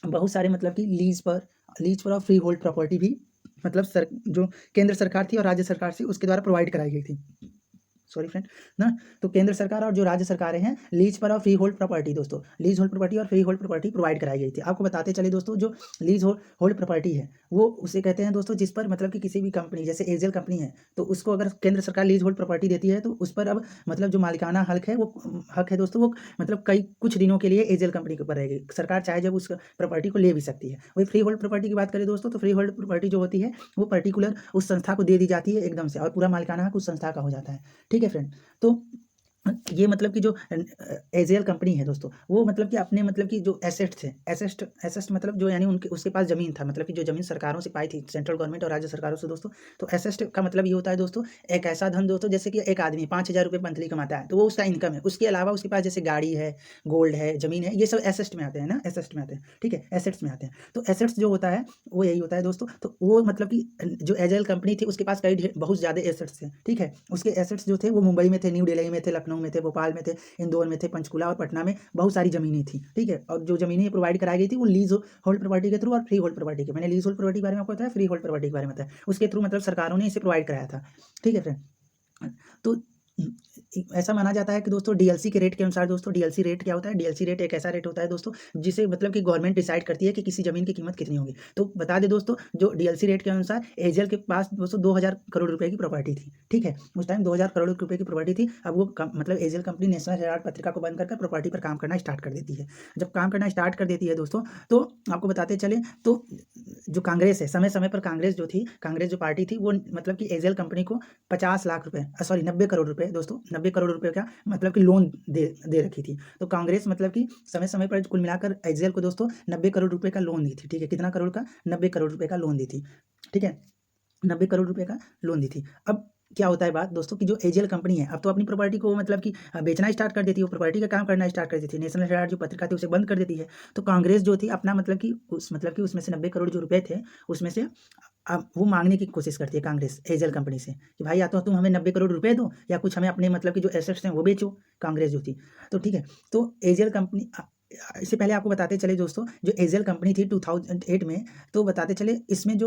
बहुत सारे मतलब कि लीज पर और फ्री होल्ड प्रॉपर्टी भी मतलब जो केंद्र सरकार थी और राज्य सरकार से उसके द्वारा प्रोवाइड कराई गई थी। सॉरी फ्रेंड ना। तो केंद्र सरकार और जो राज्य सरकारें हैं, लीज पर और फ्री होल्ड प्रॉपर्टी दोस्तों, लीज होल्ड प्रॉपर्टी और फ्री होल्ड प्रॉपर्टी प्रोवाइड कराई गई थी। आपको बताते चले दोस्तों, जो लीज होल्ड प्रॉपर्टी है वो उसे कहते हैं दोस्तों जिस पर मतलब कि किसी भी कंपनी, जैसे एजेल कंपनी है, तो उसको अगर केंद्र सरकार लीज होल्ड प्रॉपर्टी देती है तो उस पर अब मतलब जो मालिकाना हक है दोस्तों, वो मतलब कुछ दिनों के लिए एजेल कंपनी के ऊपर रहेगी। सरकार चाहे जब उस प्रॉपर्टी को ले भी सकती है। वही फ्री होल्ड प्रॉपर्टी की बात करें दोस्तों, तो फ्री होल्ड प्रॉपर्टी जो होती है वो पर्टिकुलर उस संस्था को दे दी जाती है एकदम से, और पूरा मालिकाना हक उस संस्था का हो जाता है, ठीक है फ्रेंड। तो ये मतलब कि जो एजेल कंपनी है दोस्तों, वो मतलब कि अपने मतलब कि जो एसेट थे, एसेस्ट मतलब जो यानी उनके उसके पास ज़मीन था, मतलब कि जो ज़मीन सरकारों से पाई थी, सेंट्रल गवर्नमेंट और राज्य सरकारों से दोस्तों। तो एसेस्ट का मतलब ये होता है दोस्तों, एक ऐसा धन दोस्तों, जैसे कि एक आदमी 5,000 रुपये मंथली कमाता है तो वो उसका इनकम है। उसके अलावा उसके पास जैसे गाड़ी है, गोल्ड है, ज़मीन है, ये सब एसेस्ट में आते हैं ना, एसेस्ट में आते हैं, ठीक है, एसेट्स में आते हैं। तो एसेट्स जो होता है वो यही होता है दोस्तों। तो वो मतलब कि जो एजेल कंपनी थी उसके पास बहुत ज़्यादा एसेट्स थे, ठीक है। उसके एसेट्स जो थे वो मुंबई में थे, न्यू दिल्ली में थे, लखनऊ में थे, भोपाल में थे, इंदौर में थे, पंचकुला और पटना में बहुत सारी ज़मीनें थी, ठीक है। और जो ज़मीनें प्रोवाइड कराई गई थी वो लीज होल्ड प्रॉपर्टी के थ्रू और फ्री होल्ड प्रॉपर्टी के, मैंने लीज होल्ड प्रॉपर्टी के बारे में आपको बताया, फ्री होल्ड प्रॉपर्टी के बारे में बताया, उसके थ्रू मतलब सरकारों ने इसे प्रोवाइड कराया था, ठीक है फ्रेंड। तो ऐसा माना जाता है कि दोस्तों डीएलसी के रेट के अनुसार, दोस्तों डीएलसी रेट क्या होता है? डीएलसी रेट एक ऐसा रेट होता है दोस्तों जिसे मतलब कि गवर्नमेंट डिसाइड करती है कि किसी ज़मीन की कीमत कितनी होगी। तो बता दें दोस्तों, जो डीएलसी रेट के अनुसार एजेल के पास दोस्तों 2,000 करोड़ रुपए की प्रॉपर्टी थी, ठीक है, उस टाइम 2,000 करोड़ रुपए की प्रॉपर्टी थी। अब वो मतलब एजेल कंपनी नेशनल हेराल्ड पत्रिका को बंद कर प्रॉपर्टी पर काम करना स्टार्ट कर देती है। जब काम करना स्टार्ट कर देती है दोस्तों, तो आपको बताते चले, तो जो कांग्रेस है, समय समय पर कांग्रेस जो थी, कांग्रेस जो पार्टी थी, वो मतलब कि एजेल कंपनी को 50 लाख रुपए, सॉरी 90 करोड़ रुपए दोस्तों, 90 करोड़ रुपए का मतलब कि लोन दे रखी थी। तो कांग्रेस मतलब कि समय समय पर कुल मिलाकर एजेल को दोस्तों 90 करोड़ रुपए का लोन दी थी, ठीक है। कितना करोड़ का? 90 करोड़ रुपए का लोन दी थी, ठीक है, 90 करोड़ रुपए का लोन दी थी। अब क्या होता है बात दोस्तों कि जो एजेल कंपनी है अब तो अपनी प्रॉपर्टी को मतलब कि बेचना स्टार्ट कर देती है, वो प्रॉपर्टी का काम करना स्टार्ट कर देती है, नेशनल हेराल्ड जो पत्रिका थी उसे बंद कर देती है। तो कांग्रेस जो थी अपना मतलब कि उसमें से 90 करोड़ जो रुपए थे उसमें से अब वो मांगने की कोशिश करती है कांग्रेस एजेल कंपनी से कि भाई या तो तुम हमें 90 करोड़ रुपए दो या कुछ हमें अपने मतलब कि जो एसेट्स हैं वो बेचो, कांग्रेस जो थी। तो ठीक है, तो एजेल कंपनी इससे पहले आपको बताते चले दोस्तों, जो एजेल कंपनी थी 2008 में, तो बताते चले इसमें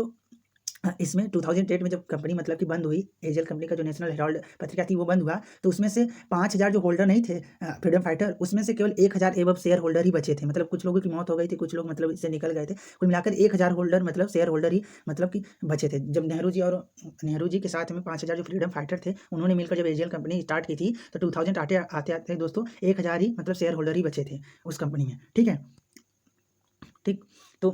2008 में जब कंपनी मतलब कि बंद हुई, एजेल कंपनी का जो नेशनल हेराल्ड पत्रिका थी वो बंद हुआ, तो उसमें से 5000 जो होल्डर नहीं थे फ्रीडम फाइटर, उसमें से केवल 1000 एबव शेयर होल्डर ही बचे थे। मतलब कुछ लोगों की मौत हो गई थी, कुछ लोग मतलब इससे निकल गए थे, कुल मिलाकर 1000 होल्डर मतलब शेयर होल्डर ही मतलब कि बचे थे। जब नेहरू जी के साथ में 5000 जो फ्रीडम फाइटर थे, उन्होंने मिलकर जब एजेल कंपनी स्टार्ट की थी, तो 2000 आते आते दोस्तों 1000 ही मतलब शेयर होल्डर ही बचे थे उस कंपनी में। ठीक है, ठीक। तो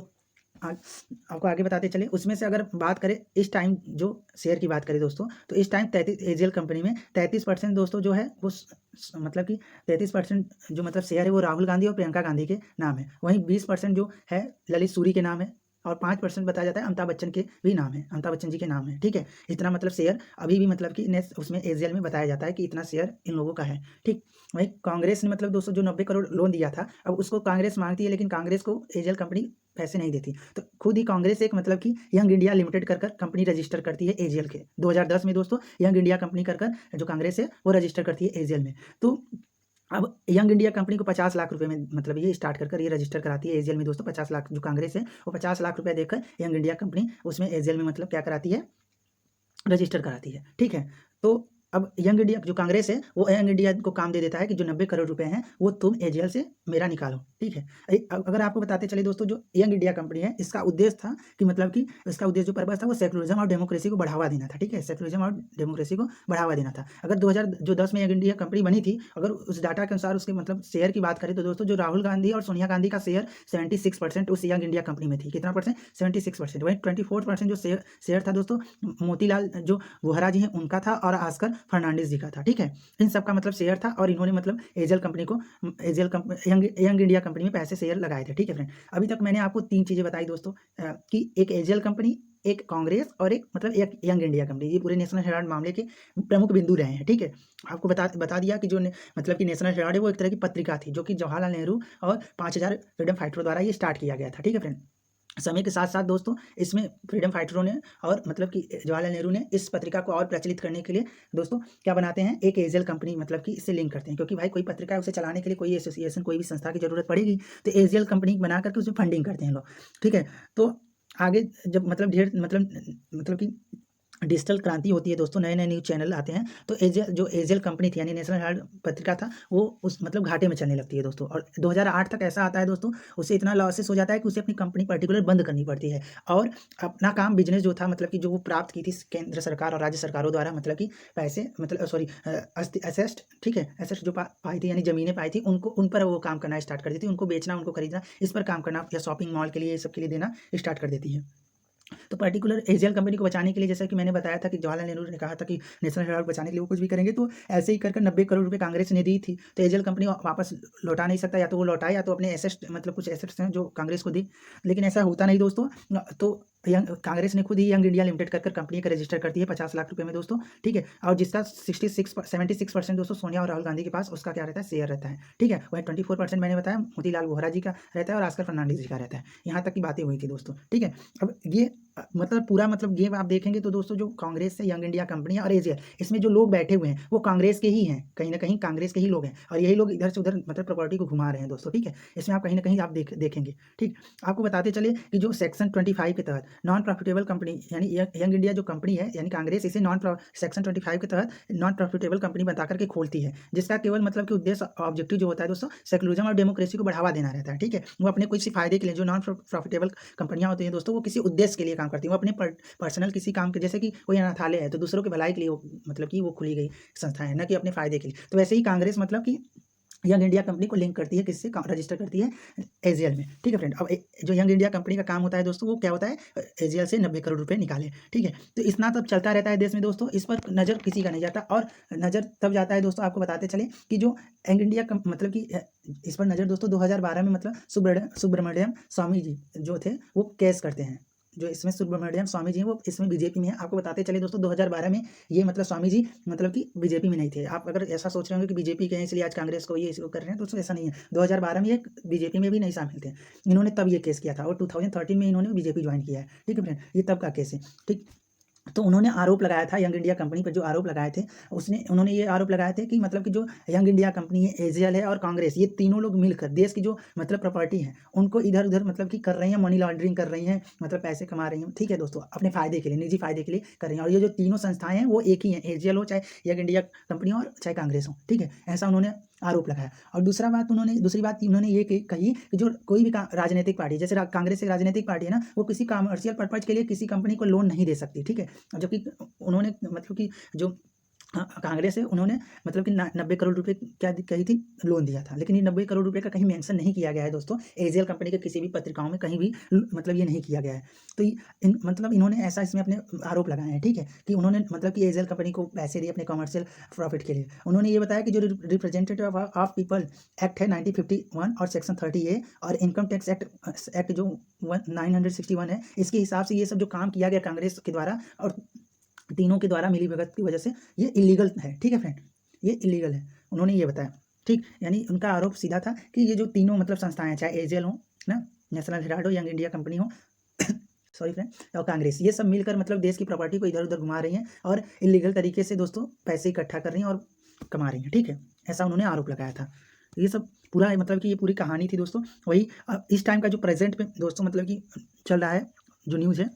आपको आगे बताते चले, उसमें से अगर बात करें इस टाइम जो शेयर की बात करें दोस्तों, तो इस टाइम 33 एजेल कंपनी में 33% दोस्तों जो है वो मतलब कि 33% जो मतलब शेयर है वो राहुल गांधी और प्रियंका गांधी के नाम है। वहीं 20% जो है ललित सूरी के नाम है और 5% बताया जाता है अमिताभ बच्चन के भी नाम है, अमिताभ बच्चन जी के नाम है। ठीक है, इतना मतलब शेयर अभी भी मतलब कि उसमें एजेल में बताया जाता है कि इतना शेयर इन लोगों का है। ठीक, वहीं कांग्रेस ने मतलब दोस्तों जो 90 करोड़ लोन दिया था, अब उसको कांग्रेस मांगती है, लेकिन कांग्रेस को एजेल कंपनी पैसे नहीं देती। तो खुद ही कांग्रेस एक मतलब कि यंग इंडिया लिमिटेड कर कंपनी रजिस्टर करती है एजेल के 2010 में दोस्तों। यंग इंडिया कंपनी कर जो कांग्रेस है वो रजिस्टर करती है एजेल में। तो अब यंग इंडिया कंपनी को 50 लाख रुपए में मतलब ये स्टार्ट कर ये रजिस्टर कराती है एजेल में दोस्तों। 50 लाख जो कांग्रेस है वो 50 लाख रुपया देकर यंग इंडिया कंपनी उसमें एजेल में मतलब क्या कराती है, रजिस्टर कराती है। ठीक है, तो अब यंग इंडिया जो कांग्रेस है वो यंग इंडिया को काम दे देता है कि जो 90 करोड़ रुपए हैं वो तुम एजेल से मेरा निकालो। ठीक है, अगर आपको बताते चले दोस्तों, जो यंग इंडिया कंपनी है इसका उद्देश्य था कि मतलब कि इसका उद्देश्य जो पर्पस था वो सेकुलरिज्म और डेमोक्रेसी को बढ़ावा देना था। ठीक है, सेकुलरिज्म और डेमोक्रेसी को बढ़ावा देना था। अगर 2010 में यंग इंडिया कंपनी बनी थी, अगर उस डाटा के अनुसार उसके मतलब शेयर की बात करें तो दोस्तों जो राहुल गांधी और सोनिया गांधी का शेयर 76% उस यंग इंडिया कंपनी में थी। कितना परसेंट? 76%। वहीं 24% जो शेयर था दोस्तों मोतीलाल जो वोहरा जी हैं उनका था और आस्कर फर्नांडिस जी का था। ठीक है, इन सबका मतलब शेयर था और इन्होंने मतलब एजेल कंपनी को यंग इंडिया कंपनी में पैसे शेयर लगाए थे। ठीक है फ्रेंड, अभी तक मैंने आपको 3 चीज़ें बताई दोस्तों, कि एक एजेल कंपनी, एक कांग्रेस और एक मतलब एक यंग इंडिया कंपनी। ये पूरे नेशनल हेराल्ड मामले के प्रमुख बिंदु रहे हैं। ठीक है, आपको बता दिया कि जो मतलब कि नेशनल हेराल्ड है वो एक तरह की पत्रिका थी जो कि जवाहरलाल नेहरू और 5000 फ्रीडम फाइटरों द्वारा ये स्टार्ट किया गया था। ठीक है फ्रेंड, समय के साथ साथ दोस्तों इसमें फ्रीडम फाइटरों ने और मतलब कि जवाहरलाल नेहरू ने इस पत्रिका को और प्रचलित करने के लिए दोस्तों क्या बनाते हैं, एक एजेल कंपनी मतलब कि इससे लिंक करते हैं, क्योंकि भाई कोई पत्रिका है उसे चलाने के लिए कोई एसोसिएशन कोई भी संस्था की जरूरत पड़ेगी, तो एजेल कंपनी बना करके उसमें फंडिंग करते हैं लोग। ठीक है, तो आगे जब मतलब मतलब कि डिजिटल क्रांति होती है दोस्तों, नए नए न्यूज़ चैनल आते हैं, तो जो एजेल कंपनी थी यानी नेशनल हेराल्ड पत्रिका था वो उस मतलब घाटे में चलने लगती है दोस्तों। और 2008 तक ऐसा आता है दोस्तों, उसे इतना लॉसेस हो जाता है कि उसे अपनी कंपनी पर्टिकुलर बंद करनी पड़ती है और अपना काम बिजनेस जो था मतलब कि जो वो प्राप्त की थी केंद्र सरकार और राज्य सरकारों द्वारा मतलब कि पैसे मतलब सॉरी असेस्ट, ठीक है, असेस्ट जो पाई थी यानी जमीनें पाई थी उनको, उन पर वो काम करना स्टार्ट कर देती है, उनको बेचना उनको खरीदना इस पर काम करना या शॉपिंग मॉल के लिए ये सब के लिए देना स्टार्ट कर देती है। तो पर्टिकुलर एजेल कंपनी को बचाने के लिए जैसा कि मैंने बताया था कि जवाहरलाल नेहरू ने कहा था कि नेशनल हेराल्ड बचाने के लिए वो कुछ भी करेंगे, तो ऐसे ही कर 90 करोड़ रुपए कांग्रेस ने दी थी, तो एजेल कंपनी वापस लौटा नहीं सकता, या तो वो लौटाए या तो अपने एसेट्स मतलब कुछ एसेट्स हैं जो कांग्रेस को दी, लेकिन ऐसा होता नहीं दोस्तों। तो कांग्रेस ने खुद ही यंग इंडिया लिमिटेड कर कंपनी का रजिस्टर करती है 50 लाख रुपए में दोस्तों। ठीक है, और जिसका 76% दोस्तों सोनिया और राहुल गांधी के पास उसका क्या रहता है, शेयर रहता है। ठीक है, वही 24% मैंने बताया मोतीलाल वोहरा जी का रहता है और आस्कर फर्नांडिस जी का रहता है। यहाँ तक की बातें हुई थी दोस्तों। ठीक है, अब ये मतलब पूरा मतलब गेम आप देखेंगे तो दोस्तों जो कांग्रेस से यंग इंडिया कंपनी है और एजेल, इसमें जो लोग बैठे हुए हैं वो कांग्रेस के ही हैं, कहीं ना कहीं कांग्रेस के ही लोग हैं, और यही लोग इधर से उधर मतलब प्रॉपर्टी को घुमा रहे हैं दोस्तों। ठीक है, इसमें आप कहीं ना कहीं आप देखेंगे। ठीक, आपको बताते चले कि जो सेक्शन 25 के तहत नॉन प्रॉफिटेबल कंपनी यानी यंग इंडिया जो कंपनी है यानी कांग्रेस इसे सेक्शन 25 के तहत नॉन प्रॉफिटेबल कंपनी बता करके खोलती है, जिसका केवल मतलब कि उद्देश्य ऑब्जेक्टिव जो होता है दोस्तों सेकुलरिज्म और डेमोक्रेसी को बढ़ावा देना रहता है। ठीक है, वो अपने किसी फायदे के लिए, जो नॉन प्रॉफिटेबल कंपनियां होती हैं दोस्तों वो किसी उद्देश्य के लिए काम करती हैं, वो अपने पर्सनल किसी काम के, जैसे कि कोई अनाथालय है तो दूसरों की भलाई के लिए मतलब कि वो खुली गई संस्था है, ना कि अपने फायदे के लिए। तो वैसे ही कांग्रेस मतलब कि यंग इंडिया कंपनी को लिंक करती है किससे, रजिस्टर करती है एजेएल में। ठीक है फ्रेंड, अब जो यंग इंडिया कंपनी का काम होता है दोस्तों वो क्या होता है, एजेएल से 90 करोड़ रुपए निकाले। ठीक है, तो इतना तब चलता रहता है देश में दोस्तों, इस पर नज़र किसी का नहीं जाता, और नज़र तब जाता है दोस्तों, आपको बताते चले कि जो यंग इंडिया मतलब कि इस पर नज़र दोस्तों 2012 में मतलब सुब्रमण्यम स्वामी जी जो थे वो केस करते हैं, जो इसमें सुब्रमण्यम स्वामी जी हैं वो इसमें बीजेपी में है। आपको बताते चले दोस्तों 2012 में ये मतलब स्वामी जी मतलब कि बीजेपी में नहीं थे। आप अगर ऐसा सोच रहे होंगे कि बीजेपी के हैं इसलिए आज कांग्रेस को ये इसको कर रहे हैं, दोस्तों ऐसा नहीं है। 2012 में ये बीजेपी में भी नहीं शामिल थे, इन्होंने तब ये केस किया था और 2013 में इन्होंने बीजेपी ज्वाइन किया है। ठीक है फ्रेंड, ये तब का केस है। ठीक, तो उन्होंने आरोप लगाया था यंग इंडिया कंपनी पर, जो आरोप लगाए थे उन्होंने ये आरोप लगाए थे कि मतलब कि जो यंग इंडिया कंपनी है, एजेएल है और कांग्रेस, ये तीनों लोग मिलकर देश की जो मतलब प्रॉपर्टी है उनको इधर उधर मतलब कि कर रही हैं, मनी लॉन्ड्रिंग कर रही हैं, मतलब पैसे कमा रही हैं। ठीक है दोस्तों, अपने फायदे के लिए, निजी फायदे के लिए कर रही हैं। और ये जो तीनों संस्थाएं हैं वो एक ही हैं, एजेएल हो चाहे यंग इंडिया कंपनी हो और चाहे कांग्रेस हो। ठीक है, ऐसा उन्होंने आरोप लगाया। और दूसरी बात उन्होंने ये कही कि जो कोई भी राजनीतिक पार्टी, जैसे कांग्रेस एक राजनीतिक पार्टी है ना, वो किसी कमर्शियल पर्पज के लिए किसी कंपनी को लोन नहीं दे सकती। ठीक है, जबकि उन्होंने मतलब कि जो कांग्रेस है उन्होंने मतलब कि 90 करोड़ रुपए क्या कही थी, लोन दिया था। लेकिन ये 90 करोड़ रुपए का कहीं मेंशन नहीं किया गया है दोस्तों, एजेएल कंपनी के किसी भी पत्रिकाओं में कहीं भी मतलब ये नहीं किया गया है। तो मतलब इन्होंने ऐसा इसमें अपने आरोप लगाए हैं। ठीक है, कि उन्होंने मतलब कि एजेएल कंपनी को पैसे दिए अपने कमर्शियल प्रॉफिट के लिए। उन्होंने ये बताया कि जो रिप्रेजेंटेटिव ऑफ पीपल एक्ट है 1951 और सेक्शन 30A और इनकम टैक्स एक्ट जो 961 है, इसके हिसाब से ये सब जो काम किया गया कांग्रेस के द्वारा और तीनों के द्वारा मिलीभगत की वजह से ये इलीगल है। ठीक है फ्रेंड, ये इलीगल है, उन्होंने ये बताया। ठीक, यानी उनका आरोप सीधा था कि ये जो तीनों मतलब संस्थाएं, चाहे एजेएल हो ना, नेशनल हेराल्ड हो, यंग इंडिया कंपनी हो सॉरी फ्रेंड, और कांग्रेस, ये सब मिलकर मतलब देश की प्रॉपर्टी को इधर उधर घुमा रही हैं और इलीगल तरीके से दोस्तों पैसे इकट्ठा कर रही हैं और कमा रही हैं। ठीक है, ऐसा उन्होंने आरोप लगाया था। ये सब पूरा मतलब कि ये पूरी कहानी थी दोस्तों। वही इस टाइम का जो प्रेजेंट में दोस्तों मतलब कि चल रहा है जो न्यूज़ है,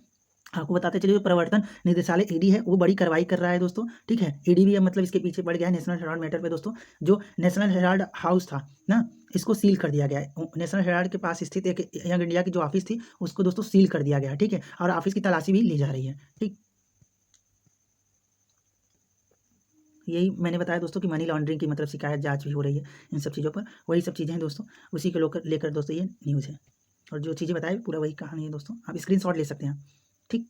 आपको बताते चलिए, प्रवर्तन निदेशालय ईडी है वो बड़ी कार्रवाई कर रहा है दोस्तों। ठीक है, ईडी भी मतलब इसके पीछे पड़ गया है नेशनल हेराल्ड मैटर पे दोस्तों। जो नेशनल हेराल्ड हाउस था ना, इसको सील कर दिया गया है। नेशनल हेराल्ड के पास स्थित एक यंग इंडिया की जो ऑफिस थी उसको दोस्तों सील कर दिया गया है। ठीक है, और ऑफिस की तलाशी भी ली जा रही है। ठीक, यही मैंने बताया दोस्तों कि मनी लॉन्ड्रिंग की मतलब शिकायत जांच भी हो रही है इन सब चीज़ों पर। वही सब चीज़ें हैं दोस्तों, उसी को लेकर दोस्तों ये न्यूज़ है। और जो चीज़ें बताई पूरा वही कहानी है दोस्तों, आप स्क्रीनशॉट ले सकते हैं। ठीक,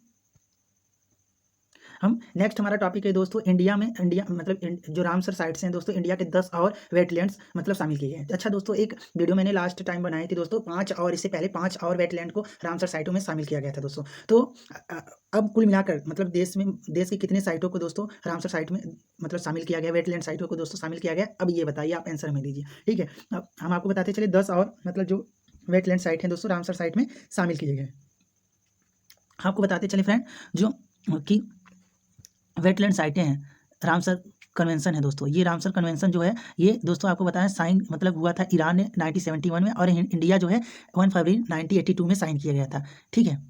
हम नेक्स्ट हमारा टॉपिक है दोस्तों, इंडिया मतलब जो रामसर साइट्स हैं दोस्तों, इंडिया के 10 और वेटलैंड्स मतलब शामिल किए गए हैं। अच्छा दोस्तों, एक वीडियो मैंने लास्ट टाइम बनाई थी दोस्तों 5 और इससे पहले 5 और वेटलैंड को रामसर साइटों में शामिल किया गया था दोस्तों। तो अब कुल मिलाकर मतलब देश की कितने साइटों को दोस्तों रामसर साइट में मतलब शामिल किया गया, वेटलैंड साइटों को दोस्तों शामिल किया गया, अब ये बताइए, आप आंसर में दीजिए। ठीक है, अब हम आपको बताते चले 10 और मतलब जो वेटलैंड साइट हैं दोस्तों रामसर साइट में शामिल किए गए। आपको बताते चले फ्रेंड, जो कि वेटलैंड साइटें हैं, रामसर कन्वेंशन है दोस्तों। ये रामसर कन्वेंशन जो है ये दोस्तों आपको बताया साइन मतलब हुआ था ईरान ने 1971 में, और इंडिया जो है 1 फरवरी 1982 में साइन किया गया था। ठीक है,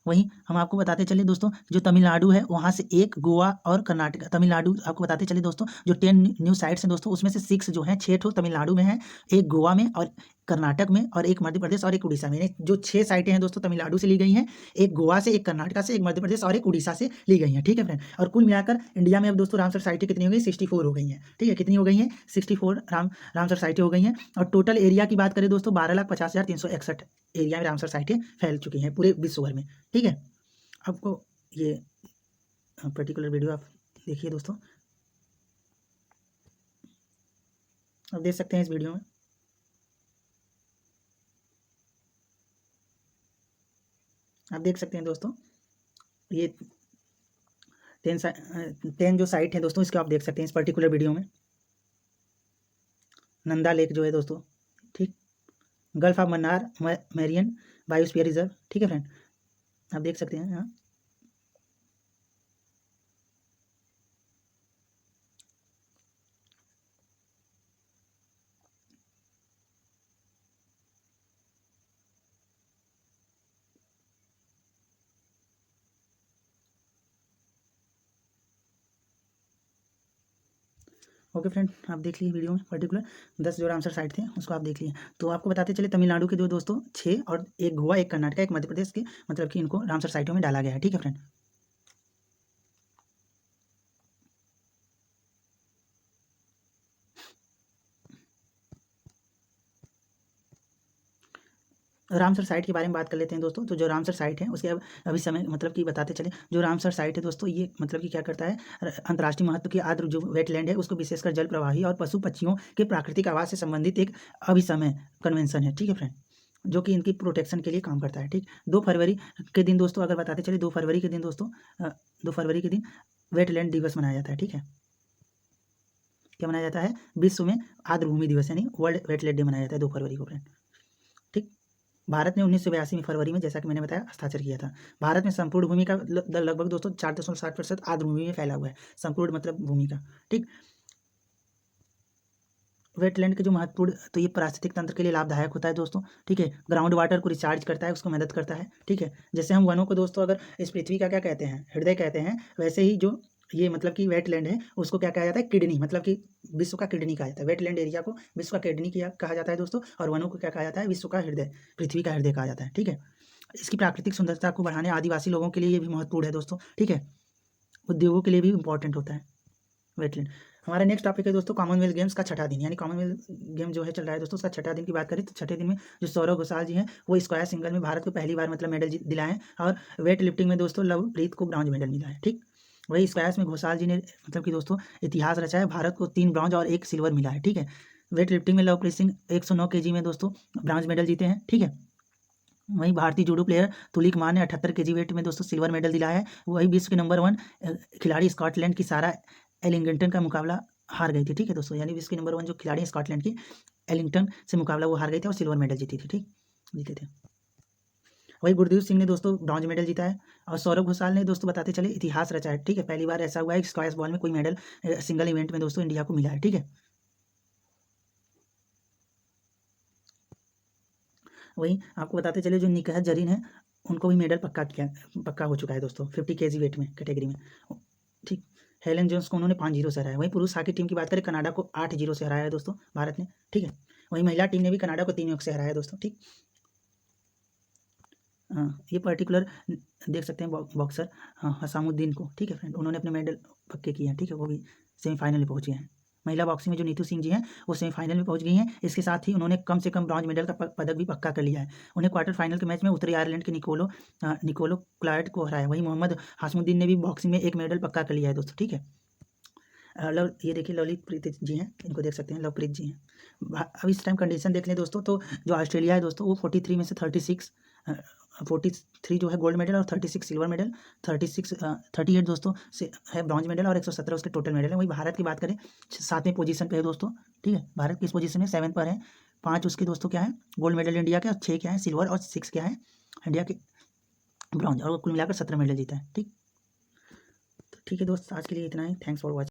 वहीं हम आपको बताते चले दोस्तों, जो तमिलनाडु है वहाँ से एक, गोवा और कर्नाटक, तमिलनाडु आपको बताते चले दोस्तों, जो 10 न्यू साइट्स हैं दोस्तों उसमें से 6 जो हैं, 6 तमिलनाडु में है, एक गोवा में और कर्नाटक में और एक मध्य प्रदेश और एक उड़ीसा में। जो 6 साइटें हैं दोस्तों तमिलनाडु से ली गई हैं, एक गोवा से, एक कर्नाटक से, एक मध्य प्रदेश और एक उड़ीसा से ली गई हैं। ठीक है फ्रेंड, और कुल मिलाकर इंडिया में अब दोस्तों रामसर साइटें कितनी हो गई, 64 हो गई हैं। ठीक है, कितनी हो गई हैं, 64 रामसर साइटें हो गई हैं। और टोटल एरिया की बात करें दोस्तों 12,50,361 एरिया में रामसर साइटें फैल चुकी हैं पूरे विश्व भर में। ठीक है, आपको ये पर्टिकुलर वीडियो आप देखिए दोस्तों, आप देख सकते हैं इस वीडियो में, आप देख सकते हैं दोस्तों, ये 10 जो साइट है दोस्तों इसको आप देख सकते हैं इस पर्टिकुलर वीडियो में। नंदा लेक जो है दोस्तों, ठीक, gulf of Mannar marine biosphere reserve. ठीक है फ्रेंड, आप देख सकते हैं यहाँ। ओके फ्रेंड, आप देख लीजिए वीडियो में पर्टिकुलर 10 जो रामसर साइट थे उसको आप देख लिए। तो आपको बताते चले तमिलनाडु के जो दोस्तों 6 और एक गोवा, एक कर्नाटक, एक मध्य प्रदेश के मतलब कि इनको रामसर साइटों में डाला गया है। ठीक है फ्रेंड, रामसर साइट के बारे में बात कर लेते हैं दोस्तों। तो जो रामसर साइट है उसके अभी समय मतलब कि बताते चले, जो रामसर साइट है दोस्तों ये मतलब कि क्या करता है, अंतर्राष्ट्रीय महत्व की आर्द्र जो वेटलैंड है उसको विशेषकर जल प्रवाही और पशु पक्षियों के प्राकृतिक आवास से संबंधित एक अभिसमय कन्वेंशन है। ठीक है फ्रेंड, जो कि इनकी प्रोटेक्शन के लिए काम करता है। ठीक, 2 फरवरी के दिन दोस्तों अगर बताते चले, 2 फरवरी के दिन दोस्तों 2 फरवरी के दिन वेटलैंड दिवस मनाया जाता है। ठीक है, क्या मनाया जाता है? विश्व में आर्द्र भूमि दिवस यानी वर्ल्ड वेटलैंड डे मनाया जाता है 2 फरवरी को फ्रेंड। ठीक, भारत ने 1982 में फरवरी में, जैसा कि मैंने बताया, हस्ताक्षर किया था। भारत में संपूर्ण भूमि का लगभग दोस्तों 4.7% आर्द्र भूमि में फैला हुआ है। संपूर्ण मतलब भूमि का। ठीक, वेटलैंड के जो महत्वपूर्ण, तो ये पारिस्थितिक तंत्र के लिए लाभदायक होता है दोस्तों। ठीक है, ग्राउंड वाटर को रिचार्ज करता है, उसको मदद करता है। ठीक है, जैसे हम वनों को दोस्तों अगर इस पृथ्वी का क्या कहते हैं, हृदय कहते हैं, वैसे ही जो ये मतलब कि वेटलैंड है उसको क्या कहा जाता है? किडनी, मतलब कि विश्व का किडनी कहा जाता है। वेटलैंड एरिया को विश्व का किडनी कहा जाता है दोस्तों, और वनों को क्या कहा जाता है? विश्व का हृदय, पृथ्वी का हृदय कहा जाता है। ठीक है, इसकी प्राकृतिक सुंदरता को बढ़ाने आदिवासी लोगों के लिए ये भी महत्वपूर्ण है दोस्तों। ठीक है, उद्योगों के लिए भी इंपॉर्टेंट होता है वेटलैंड। हमारा नेक्स्ट टॉपिक है दोस्तों कॉमनवेल्थ गेम्स का छठा दिन, यानी कॉमनवेल्थ गेम जो है चल रहा है दोस्तों, उसका छठा दिन की बात करें तो छठे दिन में जो सौरव घोषाल जी हैं वो स्क्वायर सिंगल में भारत को पहली बार मतलब मेडल दिलाए, और वेट लिफ्टिंग में दोस्तों लवप्रीत को ब्रॉन्ज मेडल मिला है। ठीक, वही स्क्वायर्स में घोषाल जी ने मतलब कि दोस्तों इतिहास रचा है, भारत को 3 ब्रॉन्ज और 1 सिल्वर मिला है। ठीक है, वेट लिफ्टिंग में लवप्रीत सिंह 109 kg में दोस्तों ब्रॉन्ज मेडल जीते हैं। ठीक है, वहीं भारतीय जूडो प्लेयर तुलिक मान ने 78 kg वेट में दोस्तों सिल्वर मेडल दिलाया है। वही विश्व के नंबर 1 खिलाड़ी स्कॉटलैंड की सारा एलिंगटन का मुकाबला हार गई थी। ठीक है दोस्तों, यानी विश्व के नंबर 1 जो खिलाड़ी स्कॉटलैंड की एलिंगटन से मुकाबला वो हार गई थी और सिल्वर मेडल जीती थी। ठीक, जीते थे। वही गुरदीप सिंह ने दोस्तों ब्रॉन्ज मेडल जीता है, और सौरभ घोषाल ने दोस्तों बताते चले इतिहास रचा है। ठीक है, पहली बार ऐसा हुआ है कि स्क्वैश बॉल में कोई मेडल सिंगल इवेंट में दोस्तों इंडिया को मिला है। ठीक है, वही आपको बताते चले जो निकहत जरीन है उनको भी मेडल पक्का हो चुका है दोस्तों 50 kg वेट में कैटेगरी में। ठीक, हेलन जोन्स को उन्होंने 5-0 से हराया। वहीं पुरुष हॉकी टीम की बात करें, कनाडा को 8-0 से हराया है दोस्तों भारत ने। ठीक है, वहीं महिला टीम ने भी कनाडा को 3-1 से हराया है दोस्तों। ठीक, हाँ, ये पर्टिकुलर देख सकते हैं बॉक्सर हसामुद्दीन को। ठीक है फ्रेंड, उन्होंने अपने मेडल पक्के किए हैं। ठीक है, वो भी सेमीफाइनल में पहुंचे हैं। महिला बॉक्सिंग में जो नीतू सिंह जी हैं वो सेमीफाइनल में पहुंच गई हैं। इसके साथ ही उन्होंने कम से कम ब्रॉन्ज मेडल का पदक भी पक्का कर लिया है। उन्हें क्वार्टर फाइनल के मैच में उत्तरी आयरलैंड के निकोलो क्लार्ट को हराया। वहीं मोहम्मद हासमुद्दीन ने भी बॉक्सिंग में एक मेडल पक्का कर लिया है दोस्तों। ठीक है, ये देखिए लवलीत जी हैं, इनको देख सकते हैं, लवप्रीत जी हैं। अब इस टाइम कंडीशन देख लें दोस्तों, तो जो ऑस्ट्रेलिया है दोस्तों वो 43 में से 43 जो है गोल्ड मेडल और 36 सिल्वर मेडल, 38 दोस्तों से है ब्रॉन्ज मेडल, और 117 उसके टोटल मेडल है। वही भारत की बात करें 7वें पोजीशन पे है दोस्तों। ठीक है, भारत किस पोजीशन में? 7 पर है। 5 उसके दोस्तों क्या है गोल्ड मेडल इंडिया के, और 6 क्या है सिल्वर, और 6 क्या है इंडिया के ब्रॉन्ज, और कुल मिलाकर 17 मेडल जीता है। ठीक, तो ठीक है दोस्त, आज के लिए इतना ही। Thanks for watching.